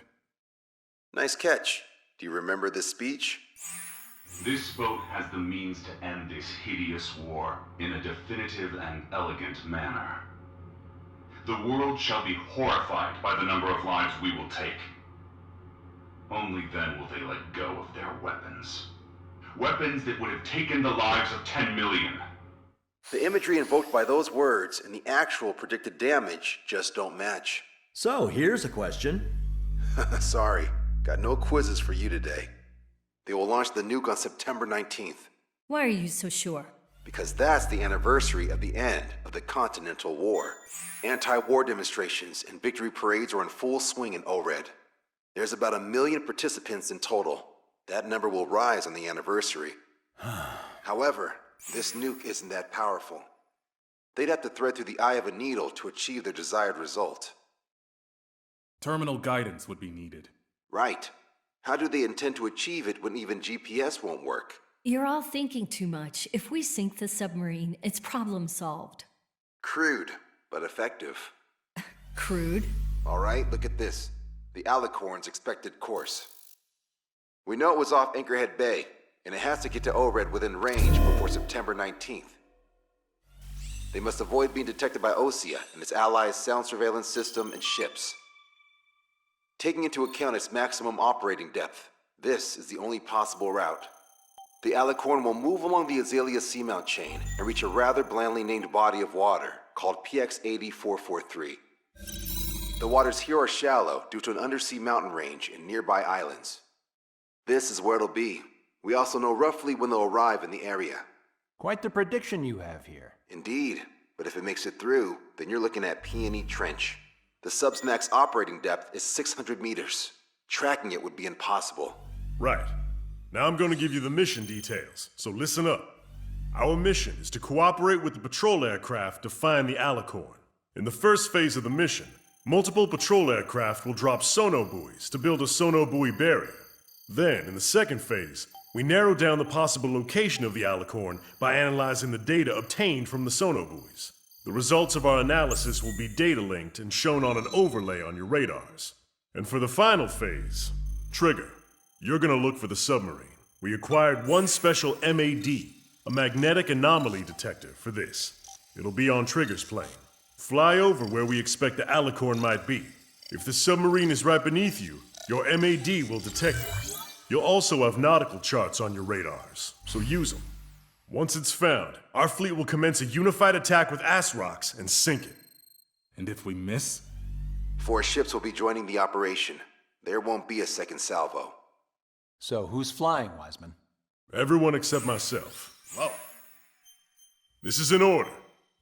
Nice catch. Do you remember this speech? This vote has the means to end this hideous war in a definitive and elegant manner. The world shall be horrified by the number of lives we will take. Only then will they let go of their weapons. Weapons that would have taken the lives of 10 million. The imagery invoked by those words and the actual predicted damage just don't match. So, here's a question. Sorry, got no quizzes for you today. They will launch the nuke on September 19th. Why are you so sure? Because that's the anniversary of the end of the Continental War. Anti-war demonstrations and victory parades are in full swing in ORED. There's about 1 million participants in total. That number will rise on the anniversary. However, this nuke isn't that powerful. They'd have to thread through the eye of a needle to achieve their desired result. Terminal guidance would be needed. Right. How do they intend to achieve it when even GPS won't work? You're all thinking too much. If we sink the submarine, it's problem solved. Crude, but effective. Crude? All right, look at this. The Alicorn's expected course. We know it was off Anchorhead Bay, and it has to get to ORED within range before September 19th. They must avoid being detected by Osea and its allies' sound surveillance system and ships. Taking into account its maximum operating depth, this is the only possible route. The Alicorn will move along the Azalea seamount chain and reach a rather blandly named body of water called PX-8443. The waters here are shallow due to an undersea mountain range and nearby islands. This is where it'll be. We also know roughly when they'll arrive in the area. Quite the prediction you have here. Indeed, but if it makes it through, then you're looking at Peony Trench. The sub's max operating depth is 600 meters. Tracking it would be impossible. Right. Now I'm going to give you the mission details, so listen up. Our mission is to cooperate with the patrol aircraft to find the Alicorn. In the first phase of the mission, multiple patrol aircraft will drop sonobuoys to build a sonobuoy barrier. Then, in the second phase, we narrow down the possible location of the Alicorn by analyzing the data obtained from the sonobuoys. The results of our analysis will be data linked and shown on an overlay on your radars. And for the final phase, Trigger, you're gonna look for the submarine. We acquired one special MAD, a magnetic anomaly detector, for this. It'll be on Trigger's plane. Fly over where we expect the Alicorn might be. If the submarine is right beneath you, your MAD will detect it. You'll also have nautical charts on your radars, so use them. Once it's found, our fleet will commence a unified attack with ass rocks and sink it. And if we miss? 4 ships will be joining the operation. There won't be a second salvo. So who's flying, Wiseman? Everyone except myself. Whoa. This is an order.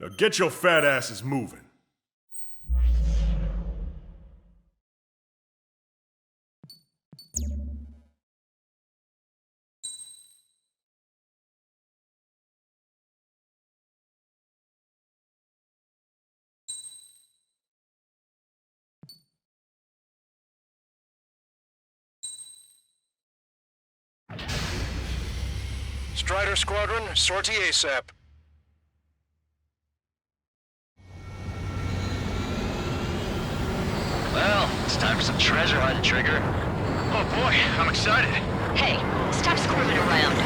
Now get your fat asses moving. Strider Squadron, sortie ASAP. Well, it's time for some treasure hunt, Trigger. Oh boy, I'm excited. Hey, stop squirming around.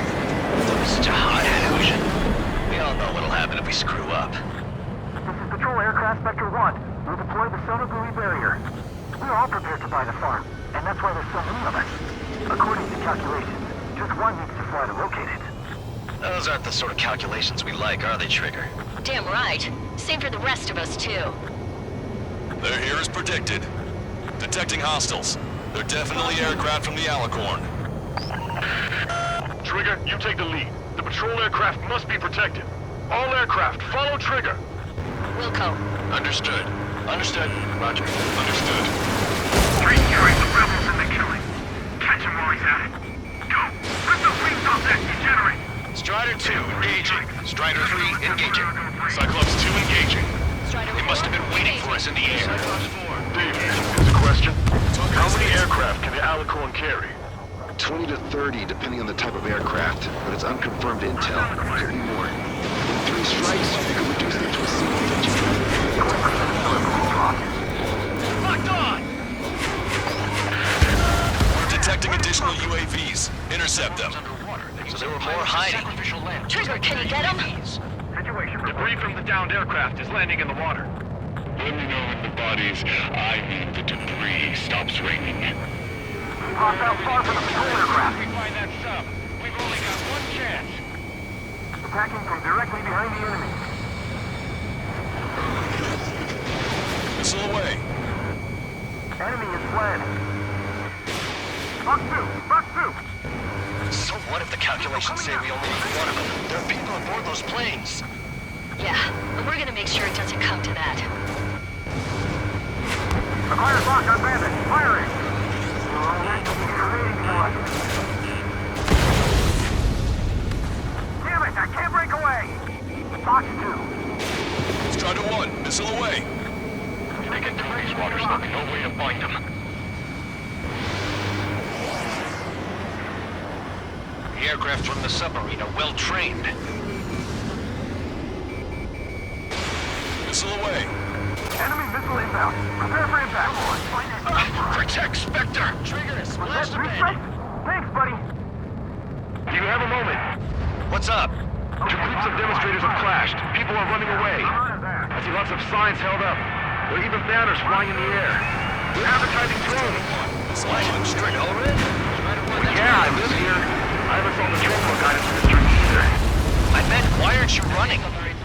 Such a hot illusion. We all know what'll happen if we screw up. This is Patrol Aircraft Spectre 1. We'll deploy the sonobuoy barrier. We're all prepared to buy the farm, and that's why there's so many of us. According to calculations, just one needs to fly to locate it. Those aren't the sort of calculations we like, are they, Trigger? Damn right. Same for the rest of us, too. They're here as predicted. Detecting hostiles. They're definitely aircraft from the Alicorn. Trigger, you take the lead. The patrol aircraft must be protected. All aircraft, follow Trigger. Wilco. Understood. Understood. Roger. Understood. 3 carries the rebels in the killing. Catch him while he's at it. Go. Rip those wings off that degenerate. Strider 2, engaging. Strider 3, engaging. Cyclops 2, engaging. They must have been waiting for us in the air. Dave, here's a question. How many aircraft can the Alicorn carry? 20 to 30, depending on the type of aircraft, but it's unconfirmed intel. Could be more. In 3 strikes, you could reduce it to a single engine. Locked on! We're detecting additional UAVs. Intercept them. So there were more hiding. Trigger, can you get him? Debris from the downed aircraft is landing in the water. Let me know when the bodies, I mean the debris, stops raining. Pop out far from the patrol aircraft. We find that sub. We've only got one chance. Attacking from directly behind the enemy. Missile away. Enemy is fled. Buck 2! Buck 2! So what if the calculations say we only need one of them? There are people aboard those planes. Yeah, but we're gonna make sure it doesn't come to that. Acquired lock on bandit. Firing! You're waiting for us. Damn it! I can't break away! Fox 2. Strider 1, missile away. They get to Water's not no way to find them. The aircraft from the submarine are well trained. Missile away. Enemy missile inbound. Prepare for impact. Protect Spectre! Trigger is That's smashed 3 abandoned. strikes. Thanks, buddy. Do you have a moment? What's up? 2 groups of demonstrators have clashed. People are running away. I see lots of signs held up. There are even banners flying in the air. They're advertising drones. What? You're an Allred? Yeah, I live here. I haven't saw the drone book guidance for this journey either. I meant, why aren't you running?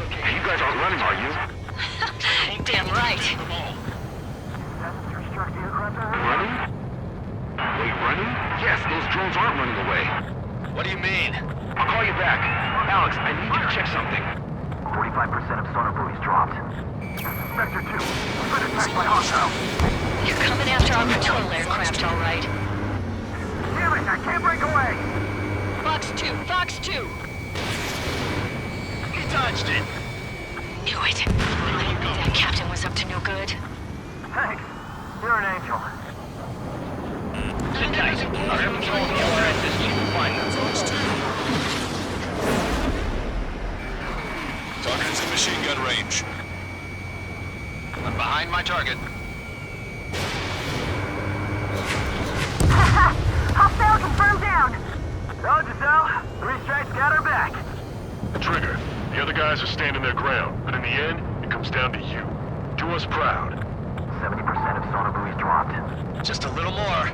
Hey, you guys aren't running, are you? Damn right. Running? Wait, running? Yes, those drones aren't running away. What do you mean? I'll call you back. Alex, I need you to check something. 45% of sonar buoys dropped. Spectre 2, we've been attacked by hostiles. You're coming after our patrol aircraft, all right. Damn it, I can't break away! Fox 2, Fox 2. dodged it. Knew it. That captain was up to no good. Thanks. You're an angel. Sit tight. Our air patrol killer at this cheap find. Target is in machine gun range. I'm behind my target. Hostile confirmed down. No, Giselle. 3 strikes got her back. Trigger, the other guys are standing their ground, but in the end, it comes down to you. Do us proud. 70% of sonar buoys dropped. Just a little more.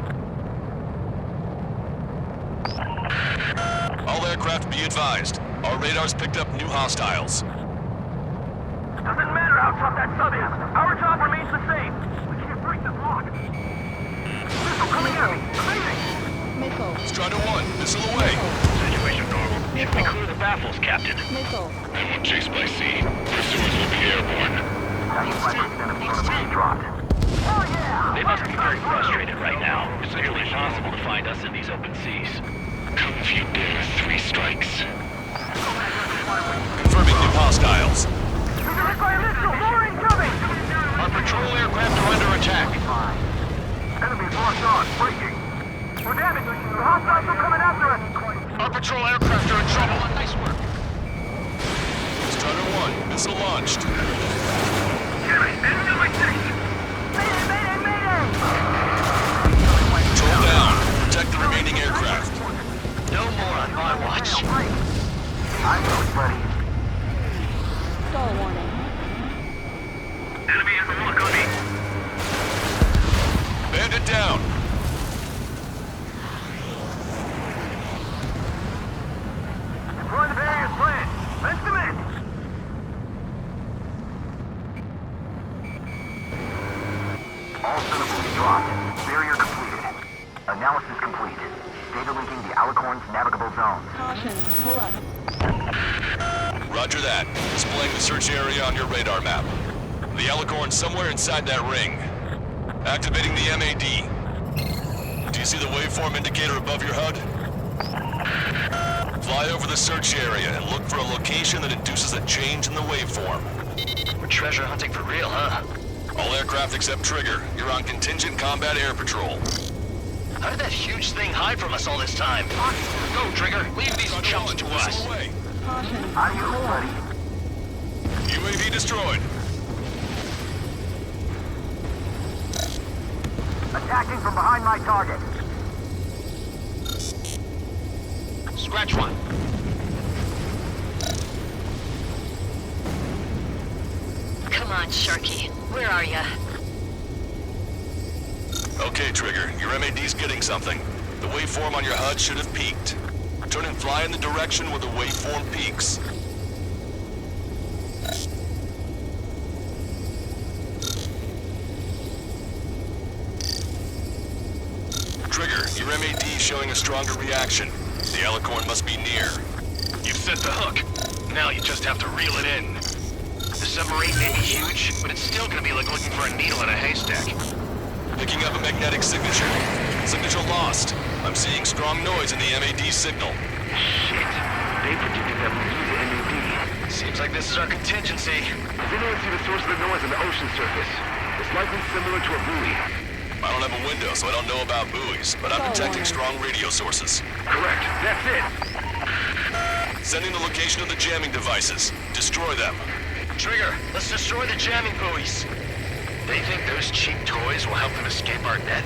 All aircraft be advised. Our radars picked up new hostiles. Doesn't matter how tough that sub is. Our job remains the same. We can't break the block. Missile coming at me. Clearing. Missile. Strider 1, missile away. Situation normal. Should we clear the baffles, Captain? Missile. I won't chase by sea. Pursuers will be airborne. 95% of sonar buoys dropped. Oh yeah! They must be very frustrated right now. It's nearly impossible to find us in these open seas. Come if you dare, 3 strikes. Confirming new hostiles. Our patrol aircraft are under attack. Enemies locked on. Breaking. We're damaged. The hostiles are coming after us. Our patrol aircraft are in trouble. Nice work. Strider 1, missile launched. Patrol down. Protect the remaining aircraft. No more on my watch. I'm buddy. Stall warning. Enemy has a look on me. Bandit down. Deploy the barriers plan. Let's commence. All cylinders dropped. Barrier completed. Analysis complete. Data linking the Alicorn's navigable zones. Caution. Pull up. Roger that. Displaying the search area on your radar map. The Alicorn somewhere inside that ring. Activating the MAD. Do you see the waveform indicator above your HUD? Fly over the search area and look for a location that induces a change in the waveform. We're treasure hunting for real, huh? All aircraft except Trigger. You're on contingent combat air patrol. How did that huge thing hide from us all this time? Go, Trigger. Leave these chumps to us. Away. Caution. Adios, Pull up. buddy. UAV destroyed. Attacking from behind my target. Scratch one. Come on, Sharky. Where are ya? Okay, Trigger. Your MAD's getting something. The waveform on your HUD should have peaked. Turn and fly in the direction where the waveform peaks. Trigger, your MAD is showing a stronger reaction. The Alicorn must be near. You've set the hook. Now you just have to reel it in. The submarine may be huge, but it's still gonna be like looking for a needle in a haystack. Picking up a magnetic signature. Signature lost. I'm seeing strong noise in the MAD signal. Shit. They predicted that we'd use the MAD. Seems like this is our contingency. Does anyone see the source of the noise on the ocean surface? It's likely similar to a buoy. I don't have a window, so I don't know about buoys, but I'm detecting strong radio sources. Correct. That's it. Sending the location of the jamming devices. Destroy them. Trigger, let's destroy the jamming buoys. They think those cheap toys will help them escape our net?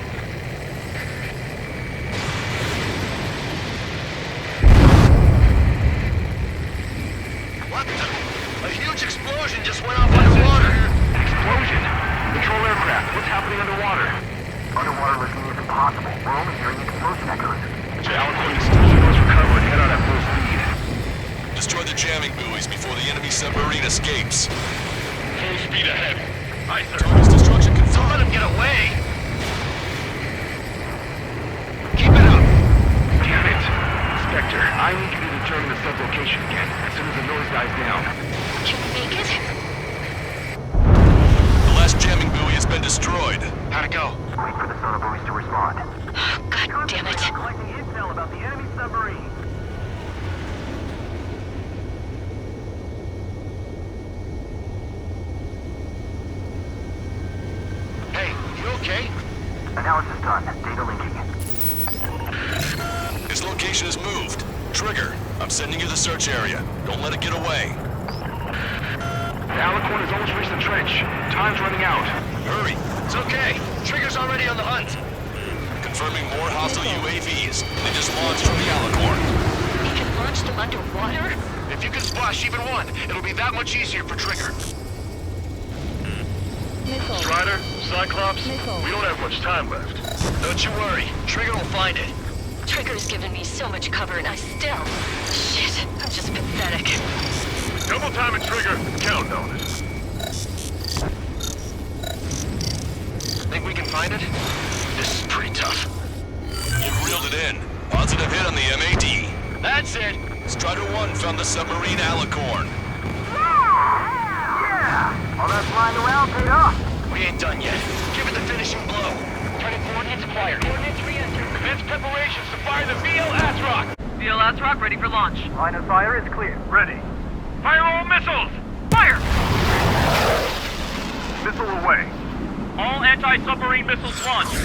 What the? A huge explosion just went off underwater. An explosion. Control aircraft. What's happening underwater? Underwater listening is impossible. We're only hearing explosion echoes. Alicorn extinction was recovered. Head out at full speed. Destroy the jamming buoys before the enemy submarine escapes. Full speed ahead. Aye, sir. Target's destruction Don't confirmed. let him get away. Keep it up. Damn it. Inspector, I need you to determine the sublocation again as soon as the noise dies down. Can we make it? The last jamming buoy has been destroyed. How'd it go? Wait for the sonar buoys to respond. God damn it. Collecting intel about the enemy submarine. Analysis done. Data linking. Its location is moved. Trigger, I'm sending you the search area. Don't let it get away. The Alicorn has almost reached the trench. Time's running out. Hurry. It's okay. Trigger's already on the hunt. Confirming more hostile UAVs. They just launched from the Alicorn. We can launch them underwater? If you can splash even one, it'll be that much easier for Trigger. Missile. Strider, Cyclops, Missile. we don't have much time left. Don't you worry. Trigger will find it. Trigger's given me so much cover and I still... Shit, I'm just pathetic. Double time and Trigger. Counting on it. Think we can find it? This is pretty tough. You've reeled it in. Positive hit on the MAD. That's it. Strider 1 found the submarine Alicorn. Yeah! All that flying around paid off. We ain't done yet. Give it the finishing blow. Target coordinates acquired. Coordinates re-entered. Commence preparations to fire the VL Asrock. VL Asrock ready for launch. Line of fire is clear. Ready. Fire all missiles! Fire! Missile away. All anti-submarine missiles launched.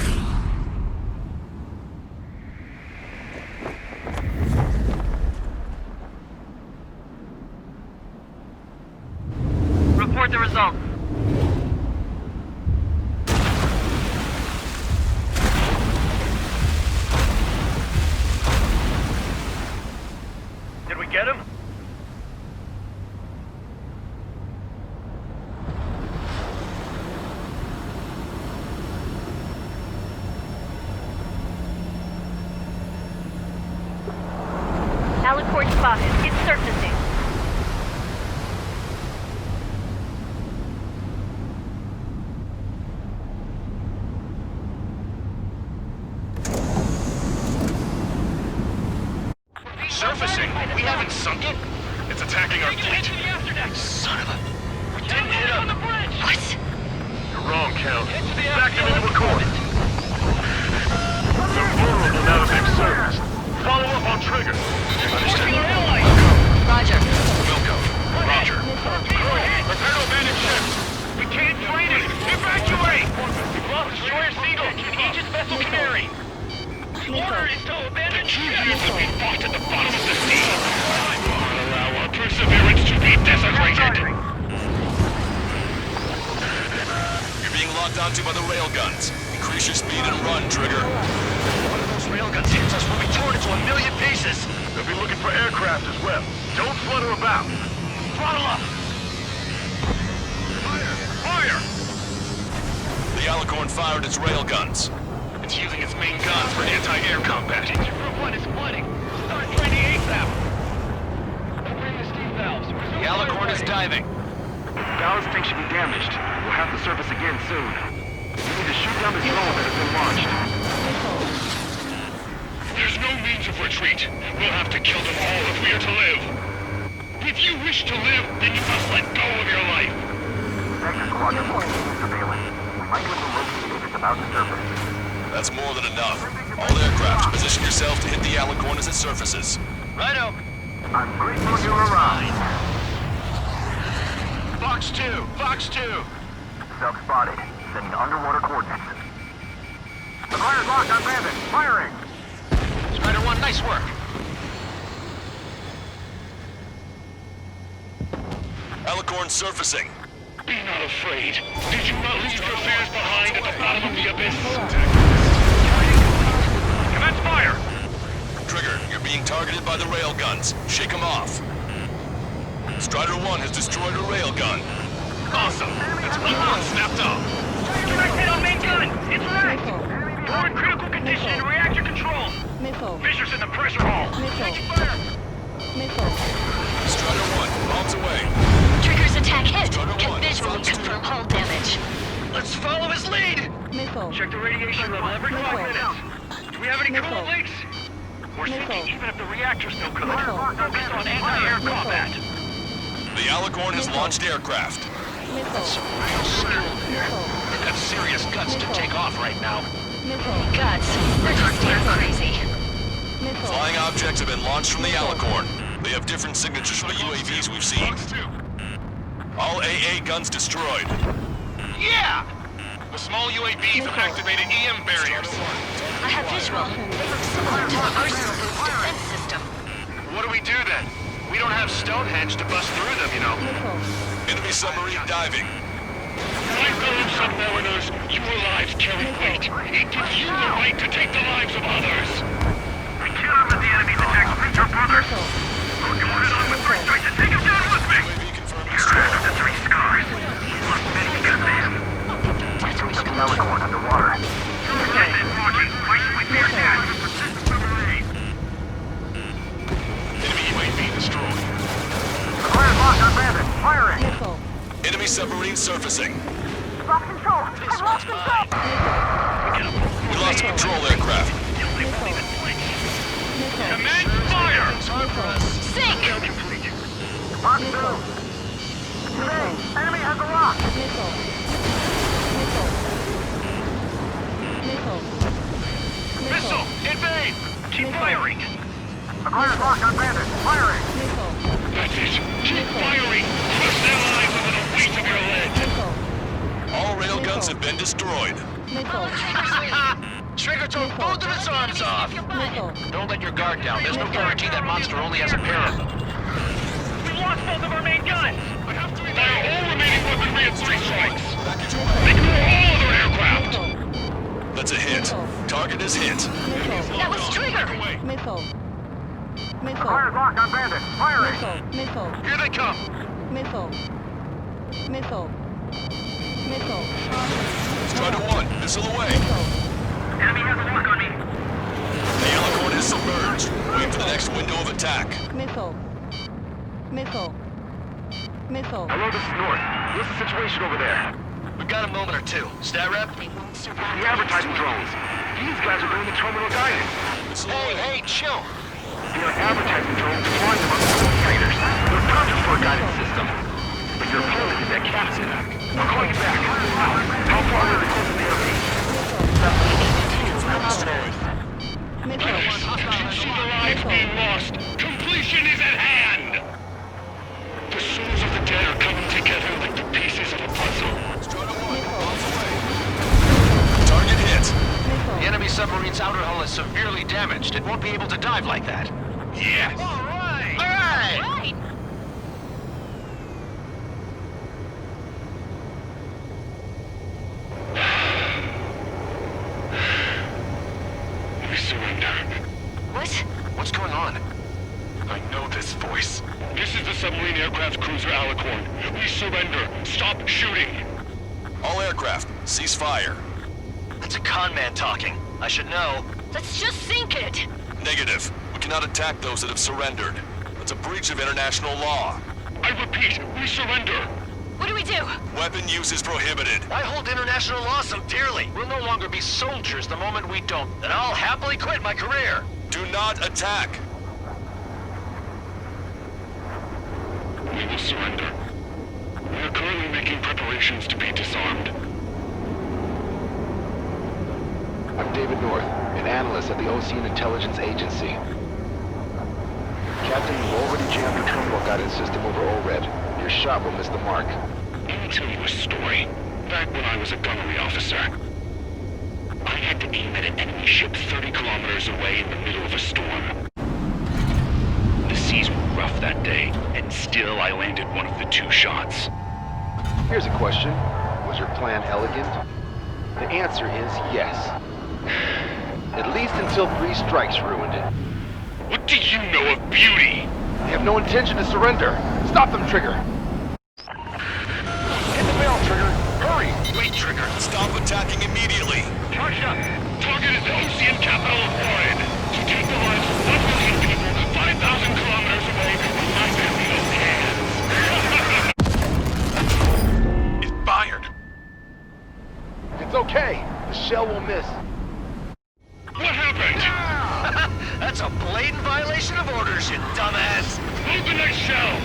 Report the results. Did we get him? Alicorn spotted. It's surfacing. Surfacing? We haven't sunk it? It's attacking our fleet. Son of a... We didn't hit him. What? You're wrong, Count. Back them into a course. They're vulnerable now that they've surfaced. Follow up on Trigger. Understood. Roger. Wilco. Roger. Prepare to abandon ships. We can't fight it. Evacuate! We've lost Destroyer Seagull and Aegis Vessel Canary. The order is to abandon ships. Will be fought at the bottom of the sea. Not allow our perseverance to be desecrated. You're being locked onto by the railguns. Increase your speed and run, Trigger. One of those railguns hits us, we'll be torn into a million pieces. They'll be looking for aircraft as well. Don't flutter about. Throttle up. Fire! The Alicorn fired its railguns. It's using its main guns for anti-air combat. Group 1 is flooding. Start training ASAP. Opening the steam valves. The Alicorn is diving. Ballast tank should be damaged. We'll have to surface again soon. We need to shoot down this drone that has been launched. There's no means of retreat. We'll have to kill them all if we are to live. If you wish to live, then you must let go of your life. Sector Squadron 14 is surveillance. We might be able to locate it if it's about to surface. That's more than enough. All aircraft, position yourself to hit the Alicorn as it surfaces. Righto. I'm grateful you arrived. Fox 2. Fox 2. Sub spotted. Sending underwater coordinates. The fire's locked on Bandit. Firing! Strider 1, nice work. Alicorn surfacing. Be not afraid. Did you not leave your fears behind at the bottom of the abyss? Commence fire! Trigger, you're being targeted by the railguns. Shake them off. Strider 1 has destroyed a railgun. Awesome. That's one snapped off. Direct hit on main gun! It's wrecked! We're in critical condition in reactor control! Missile. Fissures in the pressure hull! Missile. Taking fire! Missile. Strider 1, bombs away. Trigger's attack hit. Strider 1, Can visually Fox 2. confirm hull damage. Let's follow his lead. Missile. Check the radiation level every 5 minutes. Do we have any Missile. coolant leaks? We're Missile. sinking even if the reactor's no good. Missile. Focus on anti-air Missile. combat. The Alicorn has launched aircraft. Missile. Real skill. Missile. They've got serious guts to take off right now. Missile. Guts. We're just damn crazy. Missile. Flying objects have been launched from the Alicorn. They have different signatures from the UAVs we've seen. All AA guns destroyed. Yeah! The small UAVs have activated EM barriers. I have visual. They look similar to the Arsenal's defense system. What do we do then? We don't have Stonehenge to bust through them, you know. Enemy submarine diving. My fellow submariners, your lives carry weight. It gives you the right to take the lives of others. We can't let the enemy detect Winter Brothers. I'll go head on with three strikes and take him down with me. You're the three scars. What many got there? We took an Alicorn underwater. Okay. Why should we fear that? Persistent submarine. Enemy UAV destroyed. Acquired lock on bandit. Firing. Enemy submarine surfacing. Lost control. I've lost control. We lost control aircraft. Command fire! Sink! Lock 2. Today, enemy has a lock. Missile! Invade! Keep firing! Acquired lock on bandit. Firing. That's it. Keep firing. Crush their lives under the weight of your lead. All railguns have been destroyed. Trigger took both of its arms off. Don't let your guard down. There's no guarantee that monster only has a pair of them. We lost both of our main guns! Fire all remaining weaponry at 3 strikes. Ignore all other aircraft. That's a hit. Target is hit. That was Trigger! Missile. Acquired lock on bandit. Firing. Missile. Here they come. Missile. Missile. Missile. Strider 1, missile away. Enemy has a lock on me! The Alicorn is submerged. Wait for the next window of attack. Missile. Missile. Missile. Hello, this is North. What's the situation over there? We've got a moment or two. Stat rep? The advertising drones. These guys are bringing the terminal guidance. Hey, chill. They are advertising drones flying among the traders. They're perfect for a guidance system. But your opponent is at captain. I'll call you back. How far are they close to the enemy? You see the lives being lost. Completion is at hand. The souls of the dead are coming together like the pieces of a puzzle. Target hit. The enemy submarine's outer hull is severely damaged. It won't be able to dive like that. Yes. All right. We surrender. What? What's going on? I know this voice. This is the submarine aircraft cruiser Alicorn. We surrender. Stop shooting. All aircraft, cease fire. That's a con man talking. I should know. Let's just sink it! Negative. We cannot attack those that have surrendered. That's a breach of international law. I repeat, we surrender. What do we do? Weapon use is prohibited. I hold international law so dearly. We'll no longer be soldiers the moment we don't. And I'll happily quit my career. Do not attack. We will surrender. We are currently making preparations to be disarmed. I'm David North, an analyst at the Ocean Intelligence Agency. Captain, you've already jammed the terminal guidance system over ORED. Your shot will miss the mark. Let me tell you a story. Back when I was a gunnery officer, I had to aim at an enemy ship 30 kilometers away in the middle of a storm. The seas were rough that day, and still I landed one of the 2 shots. Here's a question. Was your plan elegant? The answer is yes. At least until 3 strikes ruined it. What do you know of beauty? They have no intention to surrender. Stop them, Trigger! Hit the bell, Trigger! Hurry! Wait, Trigger. Stop attacking immediately. Charged up. Target is the ocean capital of Orid. To take the lives of 1 million people 5,000 kilometers away with my family of hands. It fired. It's okay. The shell will miss. What happened? That's a blatant violation of orders, you dumbass. Move the next shell.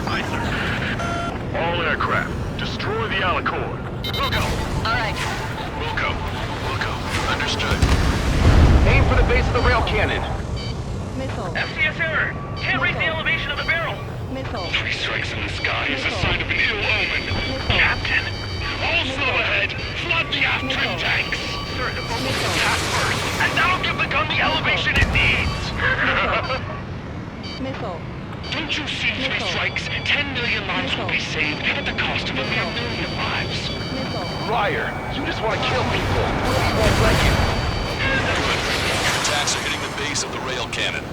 Aye, sir. All aircraft, destroy the Alicorn. We'll go. All right. We'll go. We'll go. Understood. Aim for the base of the rail cannon. Missile. FCS error! Can't raise the elevation of the barrel! Missile. 3 strikes in the sky is a sign of an ill omen. Captain, all slow ahead. Flood the aft Missile. Don't you see 3 strikes? 10 million lives will be saved at the cost of a mere million lives. Liar! You just want to kill people. We won't let you. Attacks are hitting the base of the rail cannon.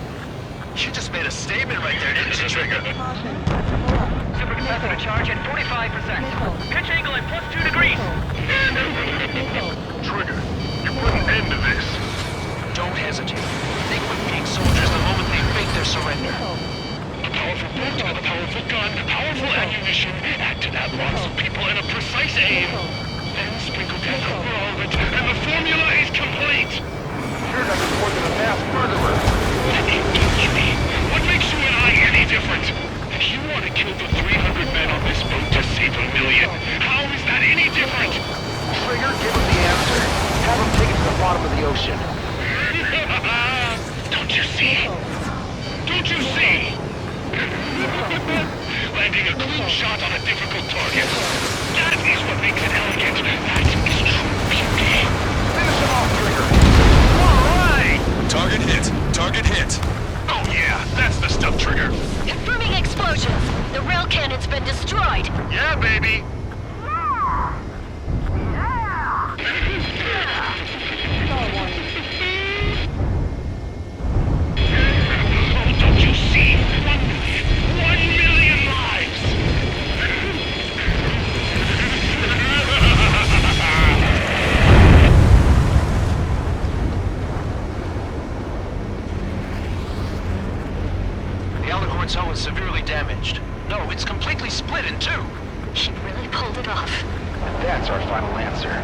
You just made a statement right there, didn't you, Trigger? Caution. Pull up. Supercapacitor charge at 45%. Pitch angle at +2 degrees. Trigger, you put an end to this. Don't hesitate. They quit being soldiers the moment they fake their surrender. A powerful bolt, a powerful gun, powerful ammunition. Add to that lots of people and a precise aim. Then sprinkle death over all of it, and the formula is complete. You're nothing more than a mass murderer. Engage me. What makes you and I any different? You want to kill the 300 men on this boat to save a million. How is that any different? Trigger, give him the answer. Have him take it to the bottom of the ocean. Don't you see? Don't you see? Landing a clean shot on a difficult target. That is what makes it elegant. That is true beauty. Finish him off, Trigger. Alright! Target hit. Target hit. Oh yeah, that's the stuff, Trigger. Confirming explosions. The rail cannon's been destroyed. Yeah, baby. Oh, don't you see? 1 million lives! The Alicorn's hull is severely damaged. No, it's completely split in two. She really pulled it off. And that's our final answer.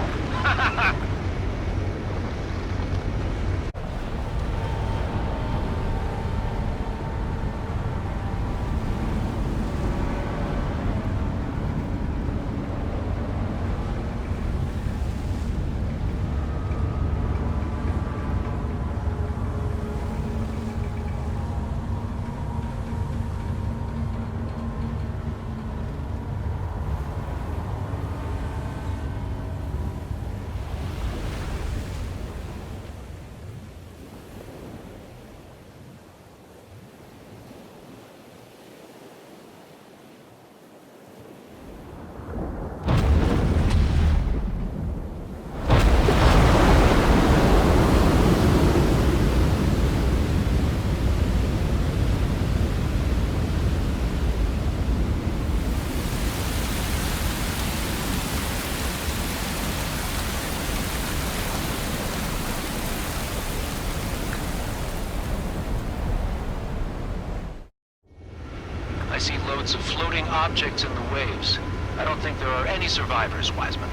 I see loads of floating objects in the waves. I don't think there are any survivors, Wiseman.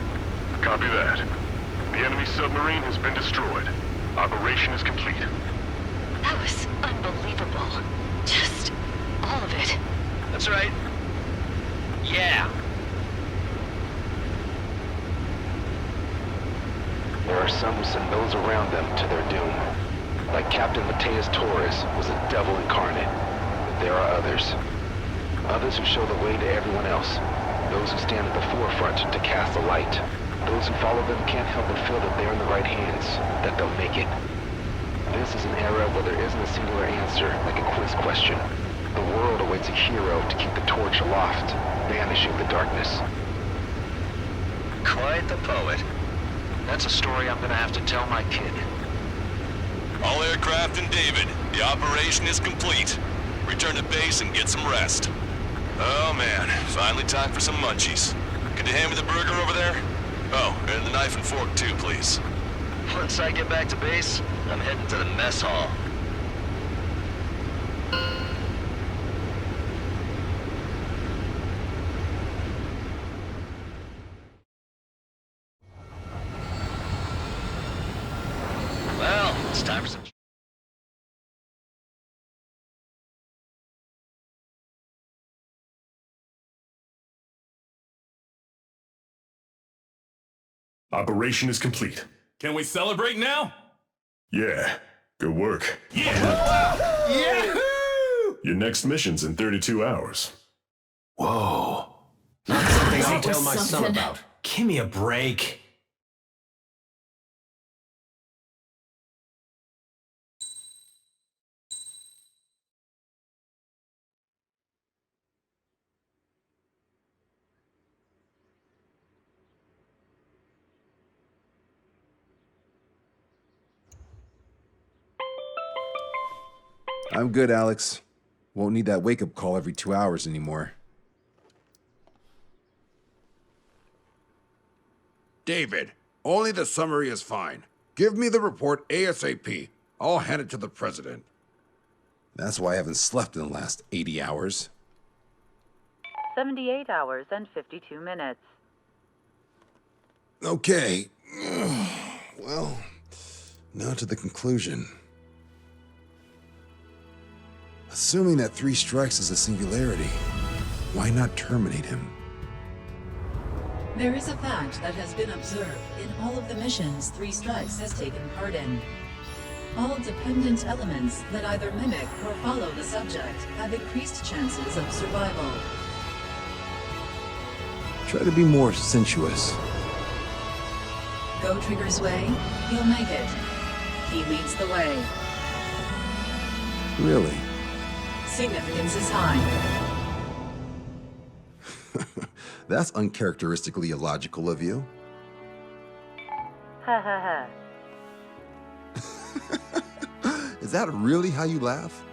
Copy that. The enemy submarine has been destroyed. Operation is complete. That was unbelievable. Just all of it. That's right. Yeah. There are some who send those around them to their doom. Like Captain Mateus Torres was a devil incarnate. But there are others. Others who show the way to everyone else. Those who stand at the forefront to cast a light. Those who follow them can't help but feel that they're in the right hands, that they'll make it. This is an era where there isn't a singular answer, like a quiz question. The world awaits a hero to keep the torch aloft, banishing the darkness. Quite the poet. That's a story I'm gonna have to tell my kid. All aircraft in David. The operation is complete. Return to base and get some rest. Oh man, finally time for some munchies. Could you hand me the burger over there? Oh, and the knife and fork too, please. Once I get back to base, I'm heading to the mess hall. Well, it's time for some... Operation is complete. Can we celebrate now? Yeah, good work. Yahoo! Your next mission's in 32 hours. Whoa. Not something I'll That was tell my son something. about. Give me a break. I'm good, Alex. Won't need that wake-up call every 2 hours anymore. David, only the summary is fine. Give me the report ASAP. I'll hand it to the president. That's why I haven't slept in the last 80 hours. 78 hours and 52 minutes. Okay. Well, now to the conclusion. Assuming that 3 strikes is a singularity, why not terminate him? There is a fact that has been observed in all of the missions 3 Strikes has taken part in. All dependent elements that either mimic or follow the subject have increased chances of survival. Try to be more sensuous. Go Trigger's way, he'll make it. He leads the way. Really? Significance is high. That's uncharacteristically illogical of you. Ha ha ha. Is that really how you laugh?